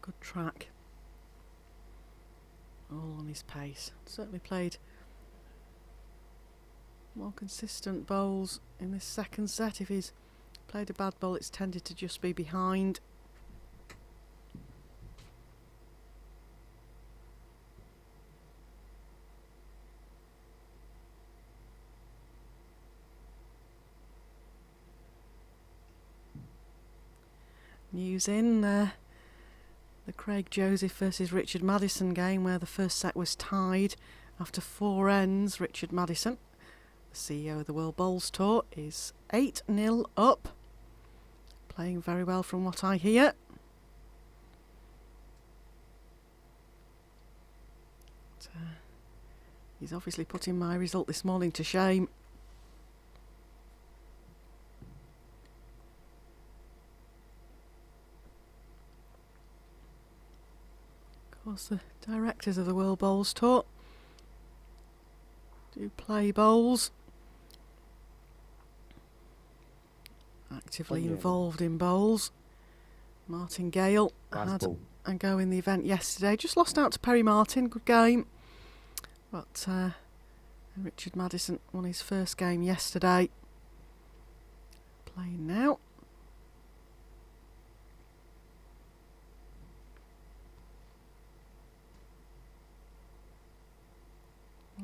A: good track. All on his pace. Certainly played more consistent bowls in this second set. If he's played a bad bowl, it's tended to just be behind. News in the Craig Joseph versus Richard Maddison game, where the first set was tied after 4 ends. Richard Maddison, the CEO of the World Bowls Tour, is 8-0 up. Playing very well from what I hear. But, he's obviously putting my result this morning to shame. Of course, the directors of the World Bowls Tour do play bowls. Actively involved in bowls. Martin Gale had a go in the event yesterday. Just lost out to Perry Martin. Good game. But Richard Maddison won his first game yesterday. Playing now.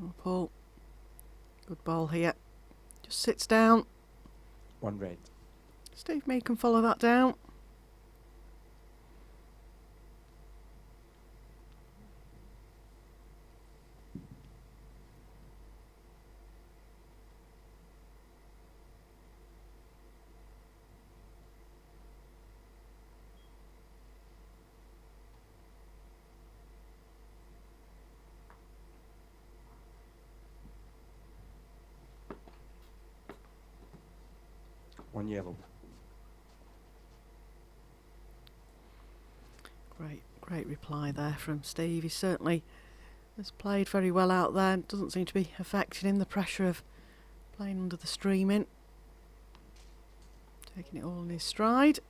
A: Oh, Paul. Good ball here. Just sits down.
B: 1 red.
A: Steve Mead can follow that down.
B: One yellow.
A: Great reply there from Steve. He certainly has played very well out there and doesn't seem to be affected in the pressure of playing under the streaming. Taking it all in his stride.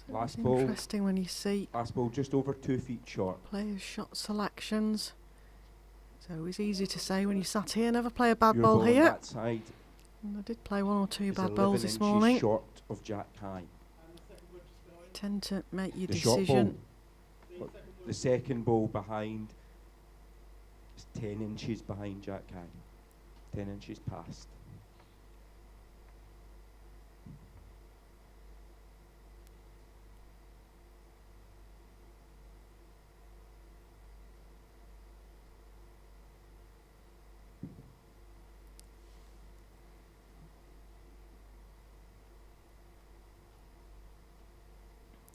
B: Last
A: It's
B: ball.
A: interesting when you see
B: Last ball just over 2 feet short.
A: players' shot selections. It's always easy to say when you sat here, never play a bad
B: Your
A: ball
B: ball on
A: here.
B: that side
A: And I did play 1 or 2
B: is
A: bad
B: 11
A: bowls this
B: inches
A: morning.
B: short of Jack High.
A: You tend to make your
B: The short
A: decision.
B: ball, the second ball behind, is 10 inches behind Jack High. 10 inches past.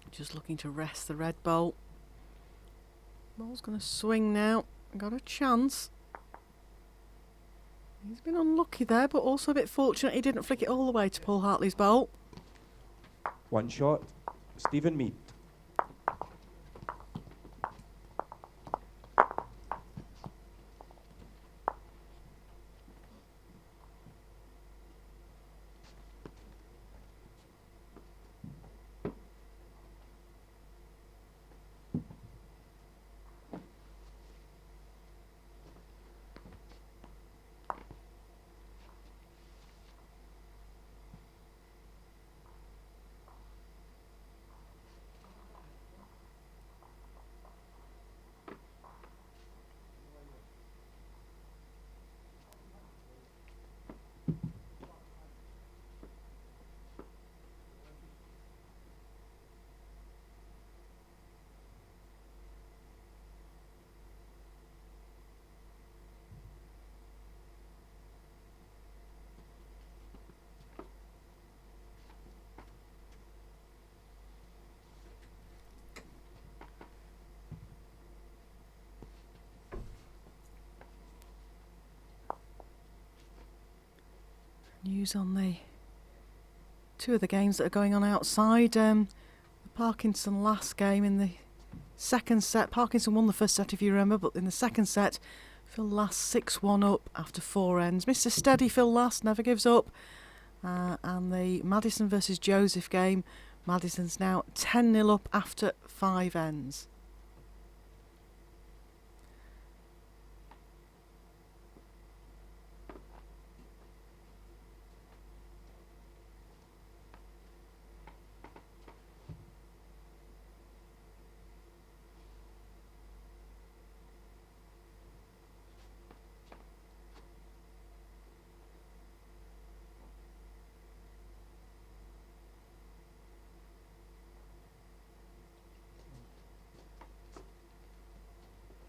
A: Just looking to rest the red bowl. Ball's going to swing now. Got a chance. He's been unlucky there, but also a bit fortunate he didn't flick it all the way to Paul Hartley's bowl.
B: 1 shot, Stephen Mead.
A: news on the two of the games that are going on outside. The Parkinson last game in the second set. Parkinson won the first set, if you remember, but in the second set, Phil Last 6-1 up after 4 ends. Mr. Steady Phil Last never gives up. And the Madison versus Joseph game, Madison's now 10-0 up after 5 ends.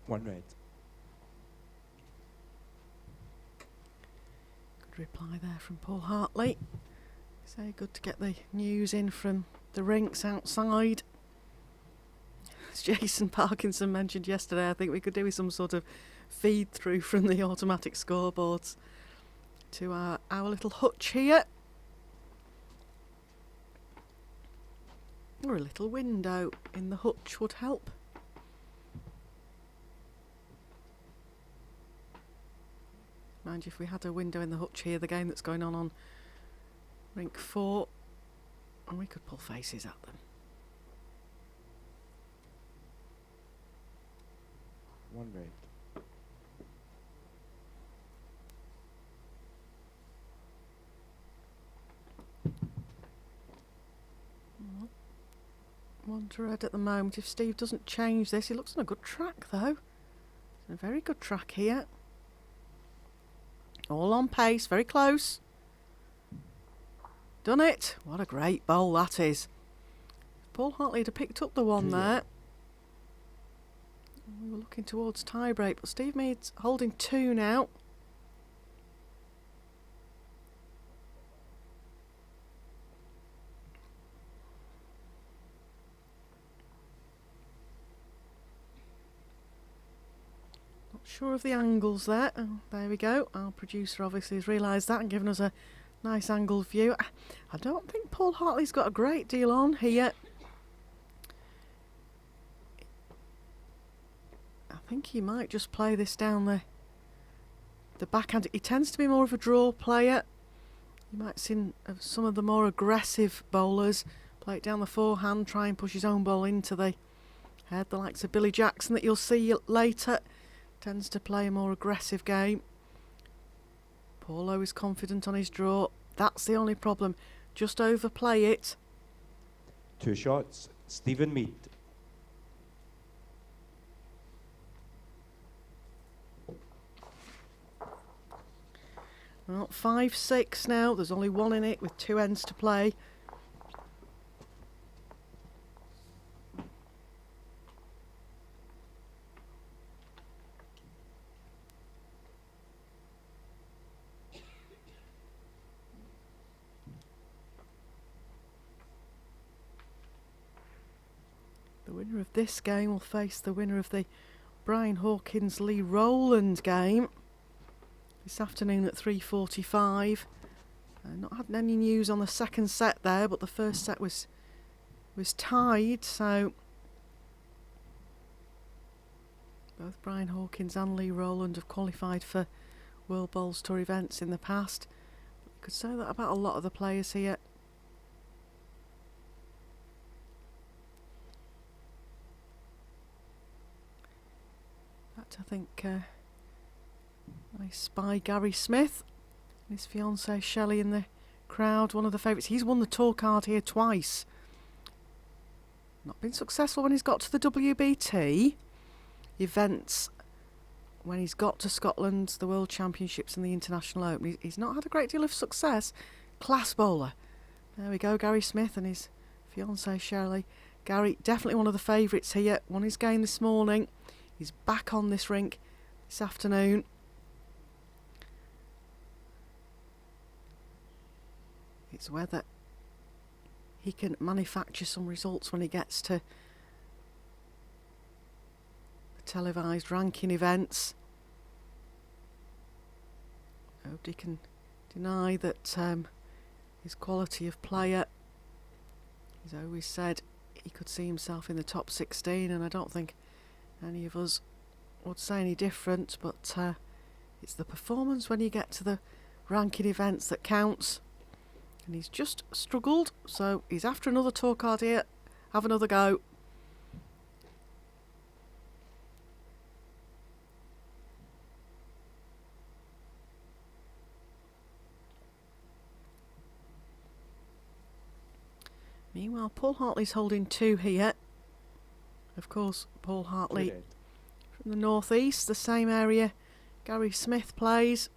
B: One red.
A: Good reply there from Paul Hartley. So good to get the news in from the rinks outside. As Jason Parkinson mentioned yesterday, I think we could do with some sort of feed through from the automatic scoreboards to our little hutch here. Or a little window in the hutch would help. Mind you, if we had a window in the hutch here, the game that's going on rink 4, and we could pull faces at them.
B: One red.
A: One to red at the moment. If Steve doesn't change this, he looks on a good track though. A very good track here. All on pace, very close. Done it. What a great bowl that is. Paul Hartley had picked up the one there. We were looking towards tie break, but Steve Mead's holding 2 now. Not sure of the angles there. Oh, there we go. Our producer obviously has realised that and given us a nice angled view. I don't think Paul Hartley's got a great deal on here. I think he might just play this down the backhand. He tends to be more of a draw player. You might see some of the more aggressive bowlers play it down the forehand, try and push his own ball into the head. The likes of Billy Jackson that you'll see later tends to play a more aggressive game. Paulo is confident on his draw. That's the only problem. Just overplay it.
B: 2 shots. Stephen Mead.
A: Well, 5-6 now. There's only 1 in it with 2 ends to play. The winner of this game will face the winner of the Brian Hawkins-Lee Rowland game this afternoon at 3:45. Not had any news on the second set there, but the first set was tied, so both Brian Hawkins and Lee Rowland have qualified for World Bowls Tour events in the past. You could say that about a lot of the players here. In fact, I think I spy Gary Smith and his fiancée Shelley in the crowd, one of the favourites. He's won the tour card here twice. Not been successful when he's got to the WBT events, when he's got to Scotland, the World Championships and the International Open. He's not had a great deal of success. Class bowler. There we go, Gary Smith and his fiancée Shelley. Gary, definitely one of the favourites here. Won his game this morning. He's back on this rink this afternoon. It's whether he can manufacture some results when he gets to the televised ranking events. Nobody can deny that his quality of player. He's always said he could see himself in the top 16, and I don't think any of us would say any different, but it's the performance when you get to the ranking events that counts. And he's just struggled, so he's after another tour card here. Have another go. Meanwhile, Paul Hartley's holding 2 here. Of course, Paul Hartley from the northeast, the same area Gary Smith plays.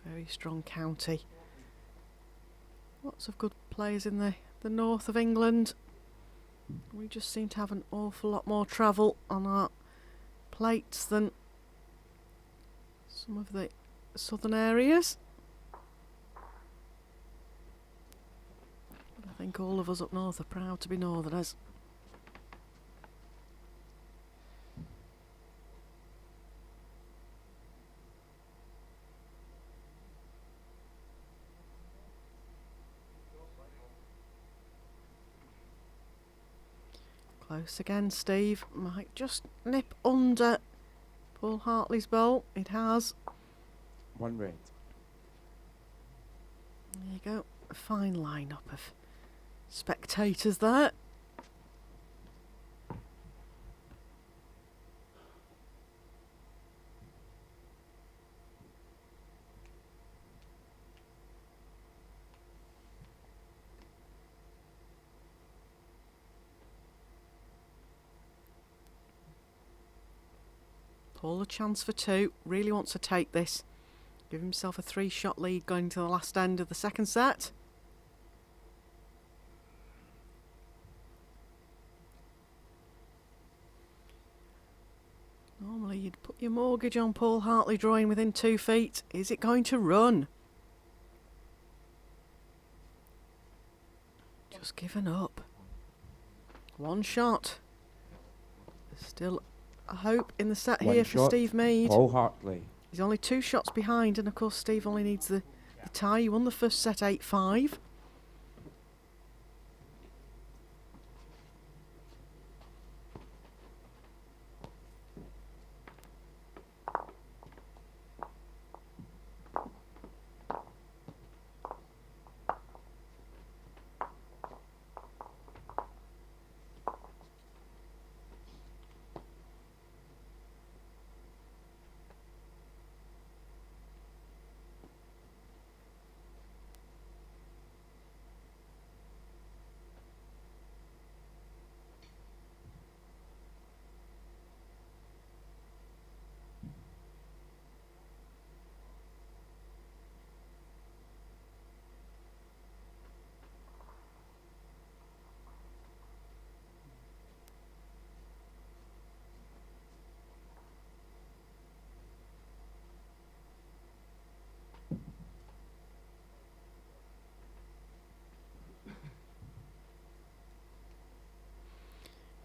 A: Very strong county. Lots of good players in the north of England. We just seem to have an awful lot more travel on our plates than some of the southern areas. I think all of us up north are proud to be northerners. Close again, Steve. Might just nip under Paul Hartley's bowl. It has.
B: 1 red.
A: There you go. A fine line-up of spectators there. Paul a chance for 2. Really wants to take this. Give himself a 3-shot lead going to the last end of the second set. Normally you'd put your mortgage on Paul Hartley drawing within 2 feet. Is it going to run? Just given up. 1 shot. There's still a hope in the set here for Steve Mead.
B: Paul Hartley.
A: He's only 2 shots behind, and of course Steve only needs the tie. He won the first set 8-5.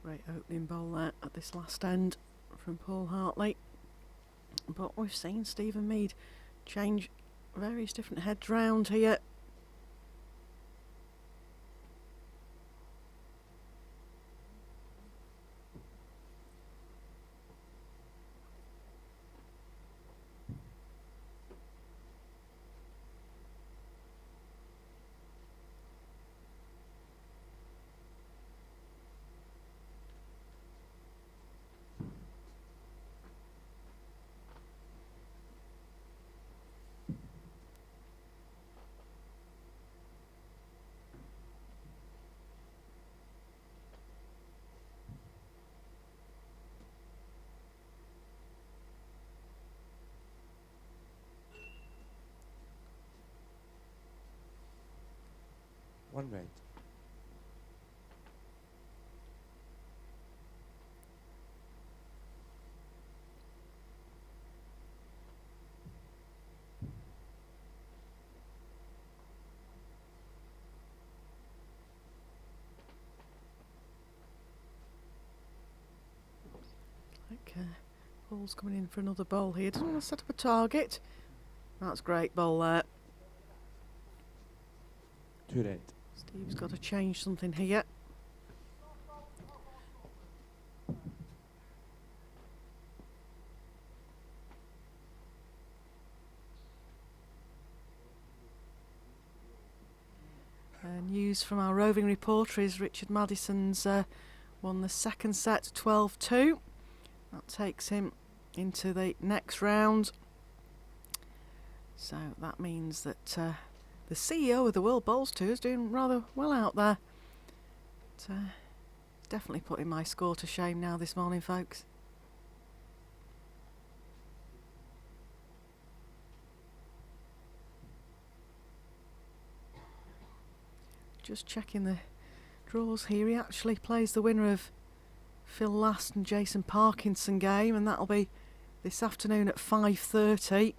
A: Great opening bowl there at this last end from Paul Hartley. But we've seen Stephen Mead change various different heads round here.
B: One red.
A: Like Paul's coming in for another bowl here. Doesn't want to set up a target. That's great bowl there.
B: 2 red.
A: Steve's got to change something here. News from our roving reporter is Richard Madison's won the second set 12-2. That takes him into the next round. So that means that the CEO of the World Bowls Tour is doing rather well out there. But, definitely putting my score to shame now this morning, folks. Just checking the draws here. He actually plays the winner of Phil Last and Jason Parkinson game, and that'll be this afternoon at 5:30.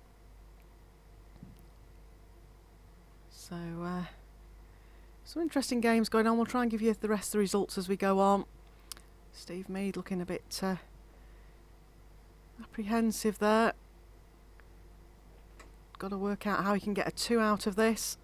A: So some interesting games going on. We'll try and give you the rest of the results as we go on. Steve Mead looking a bit apprehensive there. Got to work out how he can get a 2 out of this.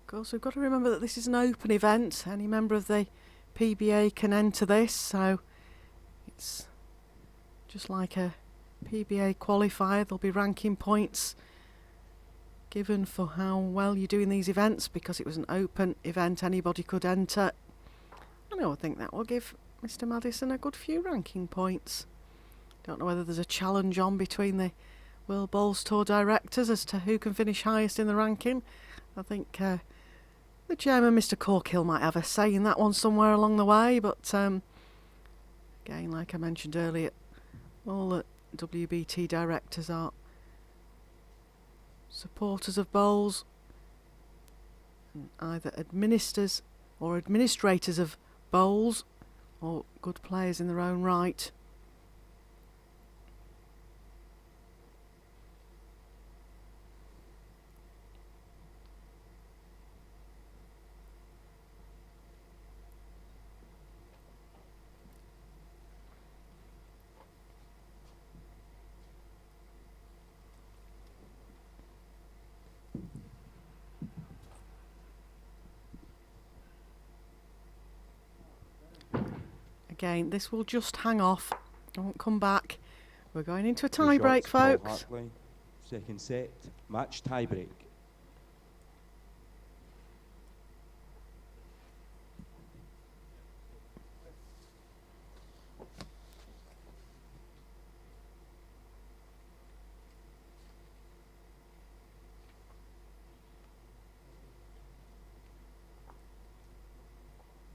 A: Of course, we've got to remember that this is an open event. Any member of the PBA can enter this, so it's just like a PBA qualifier. There'll be ranking points given for how well you do in these events. Because it was an open event, anybody could enter. And I would think that will give Mr. Madison a good few ranking points. Don't know whether there's a challenge on between the World Bowls Tour directors as to who can finish highest in the ranking. I think the chairman, Mr. Corkill, might have a say in that one somewhere along the way, but again, like I mentioned earlier, all the WBT directors are supporters of bowls, and either administrators of bowls, or good players in their own right. Again, this will just hang off. I won't come back. We're going into a tie break, folks.
B: Hartley. Second set, match tie break.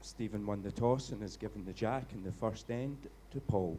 B: Stephen won the toss and has given the jack in the first end to Paul.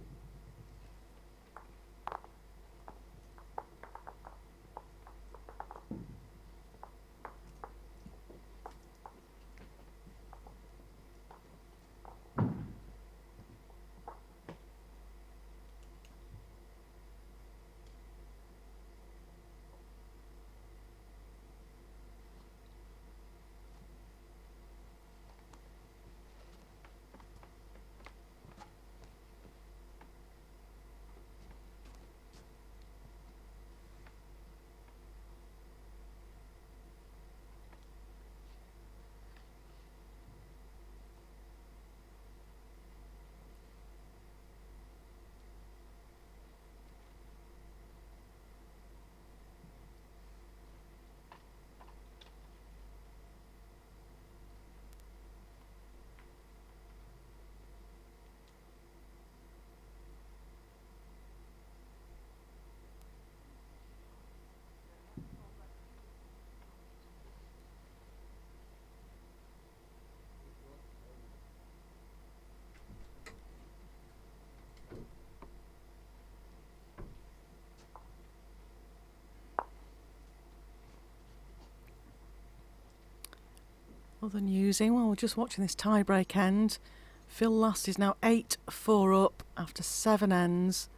A: Other news in while we're just watching this tie-break end. Phil Last is now 8-4 up after 7 ends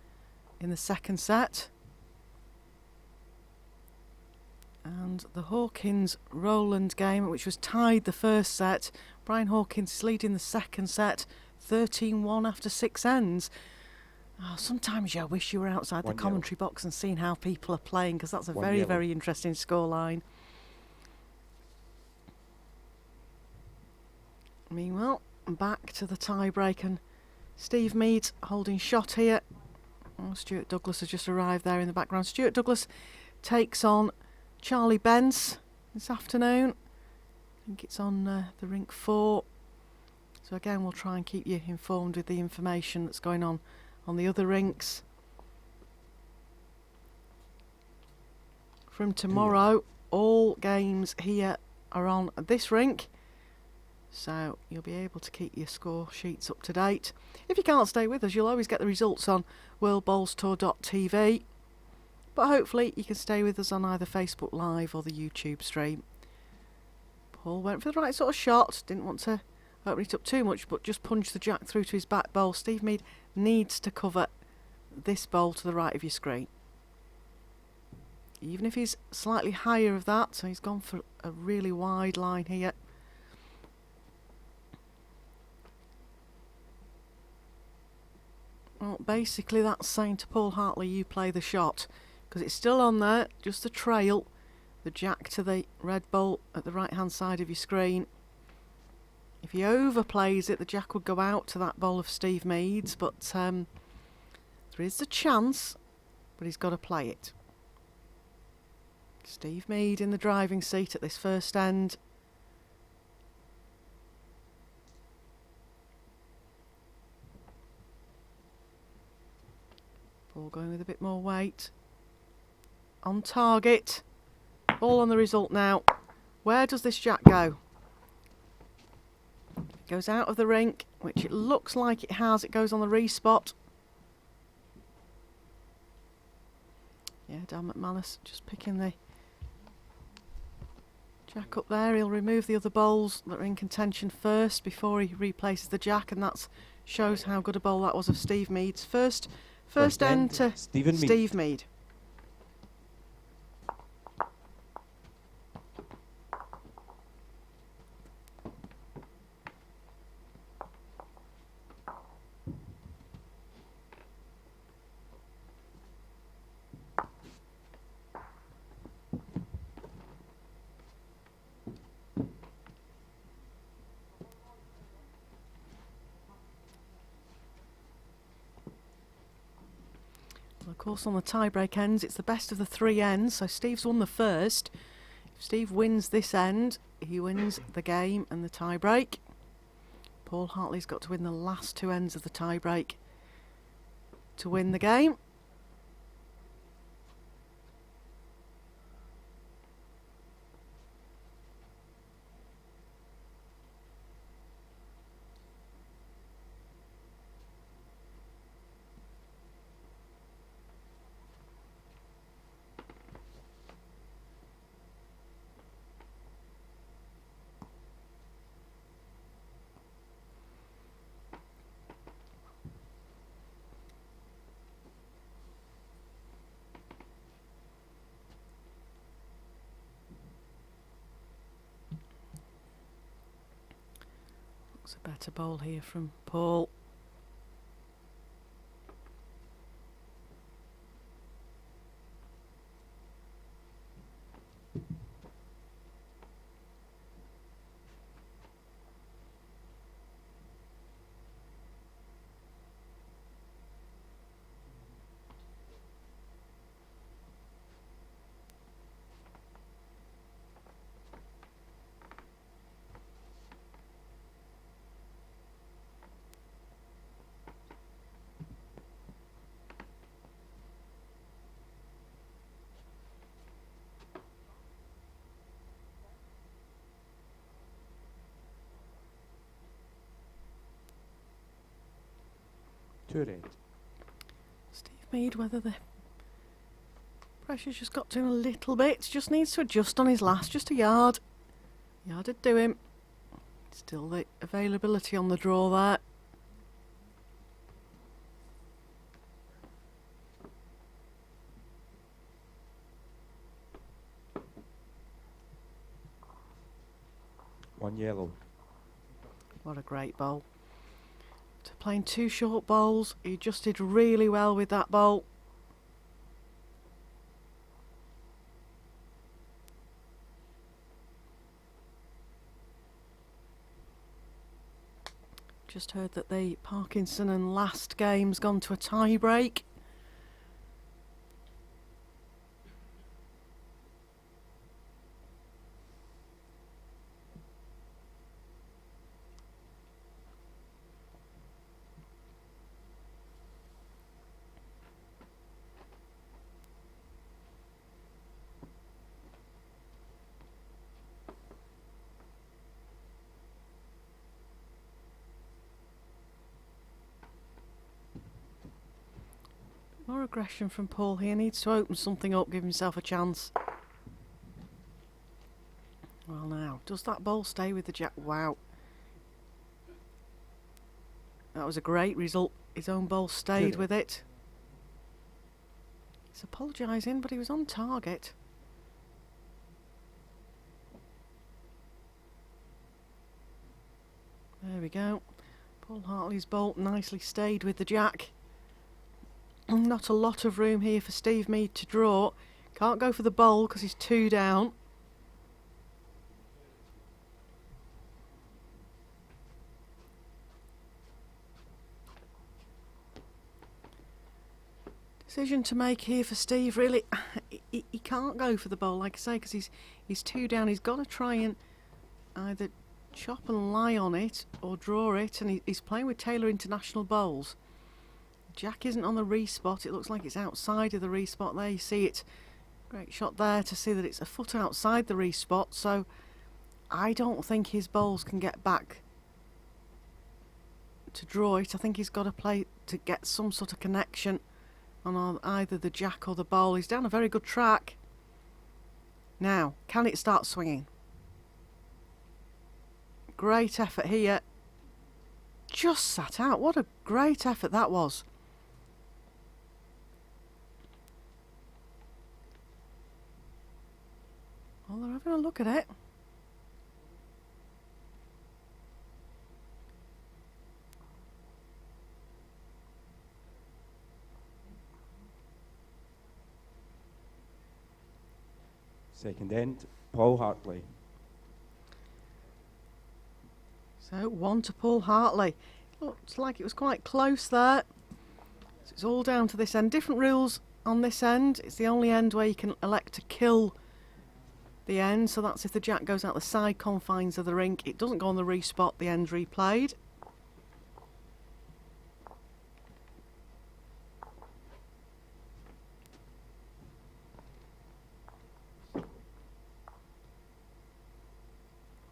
A: in the second set. And the Hawkins-Rowland game, which was tied the first set, Brian Hawkins is leading the second set 13-1 after 6 ends. Oh, sometimes I wish you were outside the commentary box and seeing how people are playing, because that's a very, very interesting scoreline. Meanwhile, back to the tie-break, and Steve Mead holding shot here. Oh, Stuart Douglas has just arrived there in the background. Stuart Douglas takes on Charlie Bence this afternoon. I think it's on the rink 4. So again, we'll try and keep you informed with the information that's going on the other rinks. From tomorrow, all games here are on this rink, so you'll be able to keep your score sheets up to date. If you can't stay with us, you'll always get the results on worldbowlstour.tv, but hopefully you can stay with us on either Facebook Live or the YouTube stream. Paul went for the right sort of shot, didn't want to open it up too much, but just punched the jack through to his back bowl. Steve Mead needs to cover this bowl to the right of your screen. Even if he's slightly higher of that, so he's gone for a really wide line here. Well, basically that's saying to Paul Hartley, you play the shot, because it's still on there, just the trail, the jack to the red bowl at the right hand side of your screen. If he overplays it, the jack would go out to that bowl of Steve Mead's, but there is a chance, but he's got to play it. Steve Mead in the driving seat at this first end. Ball going with a bit more weight. On target. All on the result now. Where does this jack go? It goes out of the rink, which it looks like it has. It goes on the respot. Yeah, Dan McManus just picking the jack up there. He'll remove the other bowls that are in contention first before he replaces the jack, and that shows how good a bowl that was of Steve Mead's. First end to Steve Mead. Of course, on the tie-break ends, it's the best of the 3 ends, so Steve's won the first. If Steve wins this end, he wins the game and the tie-break. Paul Hartley's got to win the last 2 ends of the tie-break to win the game. Looks a better bowl here from Paul.
B: Two red.
A: Steve Mead, whether the pressure's just got to him a little bit, just needs to adjust on his last, just a yard. Yard'd do him. Still the availability on the draw there.
B: 1 yellow.
A: What a great bowl. To playing 2 short bowls, he just did really well with that bowl. Just heard that the Parkinson and last game's gone to a tie break. More aggression from Paul here. Needs to open something up, give himself a chance. Well now, does that ball stay with the jack? Wow. That was a great result. His own ball stayed with it. He's apologising, but he was on target. There we go. Paul Hartley's bolt nicely stayed with the jack. Not a lot of room here for Steve Mead to draw. Can't go for the bowl because he's 2 down. Decision to make here for Steve, really. He can't go for the bowl, like I say, because he's 2 down. He's got to try and either chop and lie on it or draw it, and he's playing with Taylor International bowls. Jack isn't on the respot. It looks like it's outside of the respot. There you see it. Great shot there to see that it's a foot outside the respot. So I don't think his bowls can get back to draw it. I think he's got to play to get some sort of connection on either the jack or the bowl. He's down a very good track. Now, can it start swinging? Great effort here. Just sat out. What a great effort that was. Well, they're having a look at it.
B: Second end, Paul Hartley.
A: So 1 to Paul Hartley. Looks like it was quite close there. So it's all down to this end. Different rules on this end. It's the only end where you can elect to kill the end. So that's if the jack goes out the side confines of the rink. It doesn't go on the respot. The end's replayed.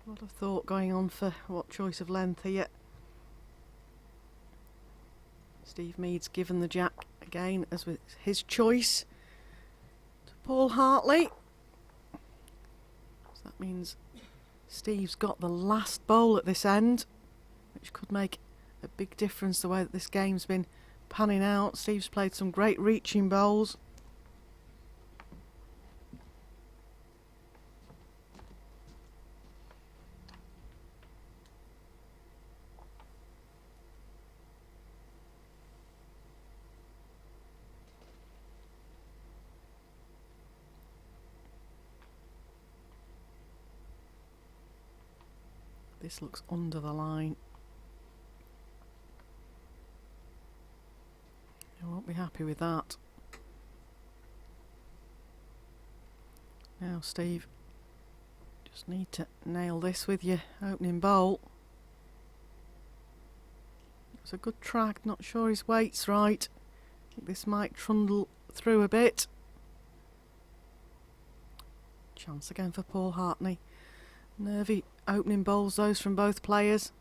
A: A lot of thought going on for what choice of length here. Steve Mead's given the jack again as with his choice to Paul Hartley. So that means Steve's got the last bowl at this end, which could make a big difference the way that this game's been panning out. Steve's played some great reaching bowls. This looks under the line. I won't be happy with that. Now, Steve, just need to nail this with your opening bowl. It's a good track, not sure his weight's right. I think this might trundle through a bit. Chance again for Paul Hartley. Nervy opening bowls, those from both players.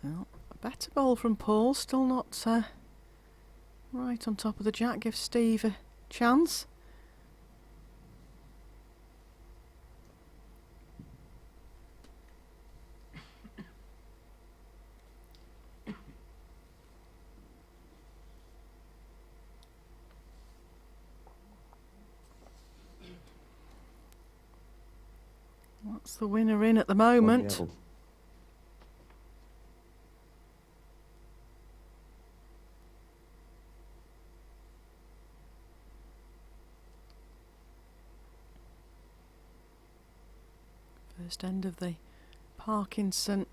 A: Well, a better bowl from Paul, still not right on top of the jack. Gives Steve a chance. That's the winner in at the
B: on
A: moment.
B: yellow.
A: First end of the Parkinson.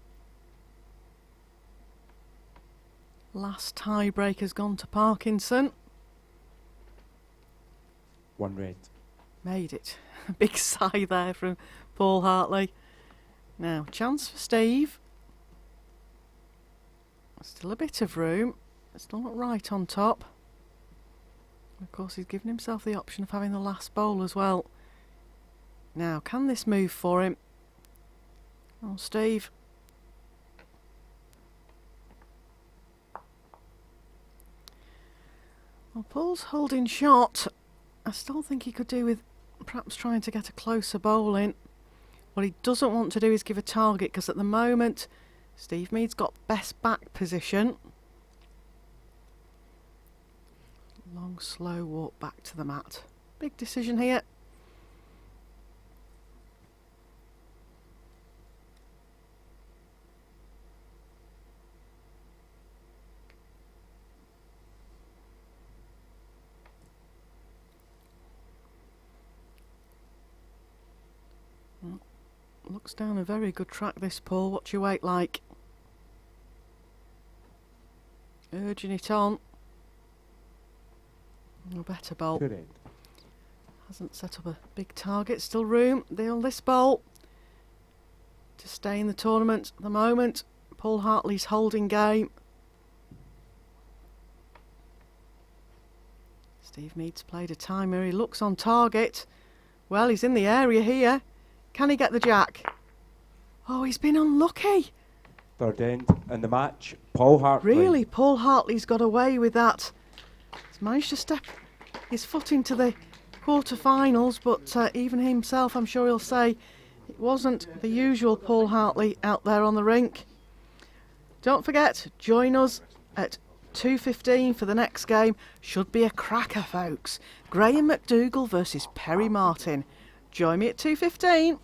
A: Last tiebreaker's gone to Parkinson.
B: One red.
A: Made it. A big sigh there from Paul Hartley. Now, chance for Steve. Still a bit of room. Still not right on top. Of course, he's given himself the option of having the last bowl as well. Now, can this move for him? Oh, Steve. Well, Paul's holding shot. I still think he could do with perhaps trying to get a closer bowl in. What he doesn't want to do is give a target, because at the moment Steve Mead's got best back position. Long, slow walk back to the mat. Big decision here. Looks down a very good track, this, Paul. What's your weight like? Urging it on. No better bowl.
B: Good end.
A: Hasn't set up a big target. Still room. On this bowl to stay in the tournament at the moment. Paul Hartley's holding game. Steve Mead's played a timer. He looks on target. Well, he's in the area here. Can he get the jack? Oh, he's been unlucky.
B: Third end in the match. Paul Hartley.
A: Really, Paul Hartley's got away with that. He's managed to step his foot into the quarter-finals, but even himself, I'm sure he'll say, it wasn't the usual Paul Hartley out there on the rink. Don't forget, join us at 2:15 for the next game. Should be a cracker, folks. Graham McDougall versus Perry Martin. Join me at 2:15.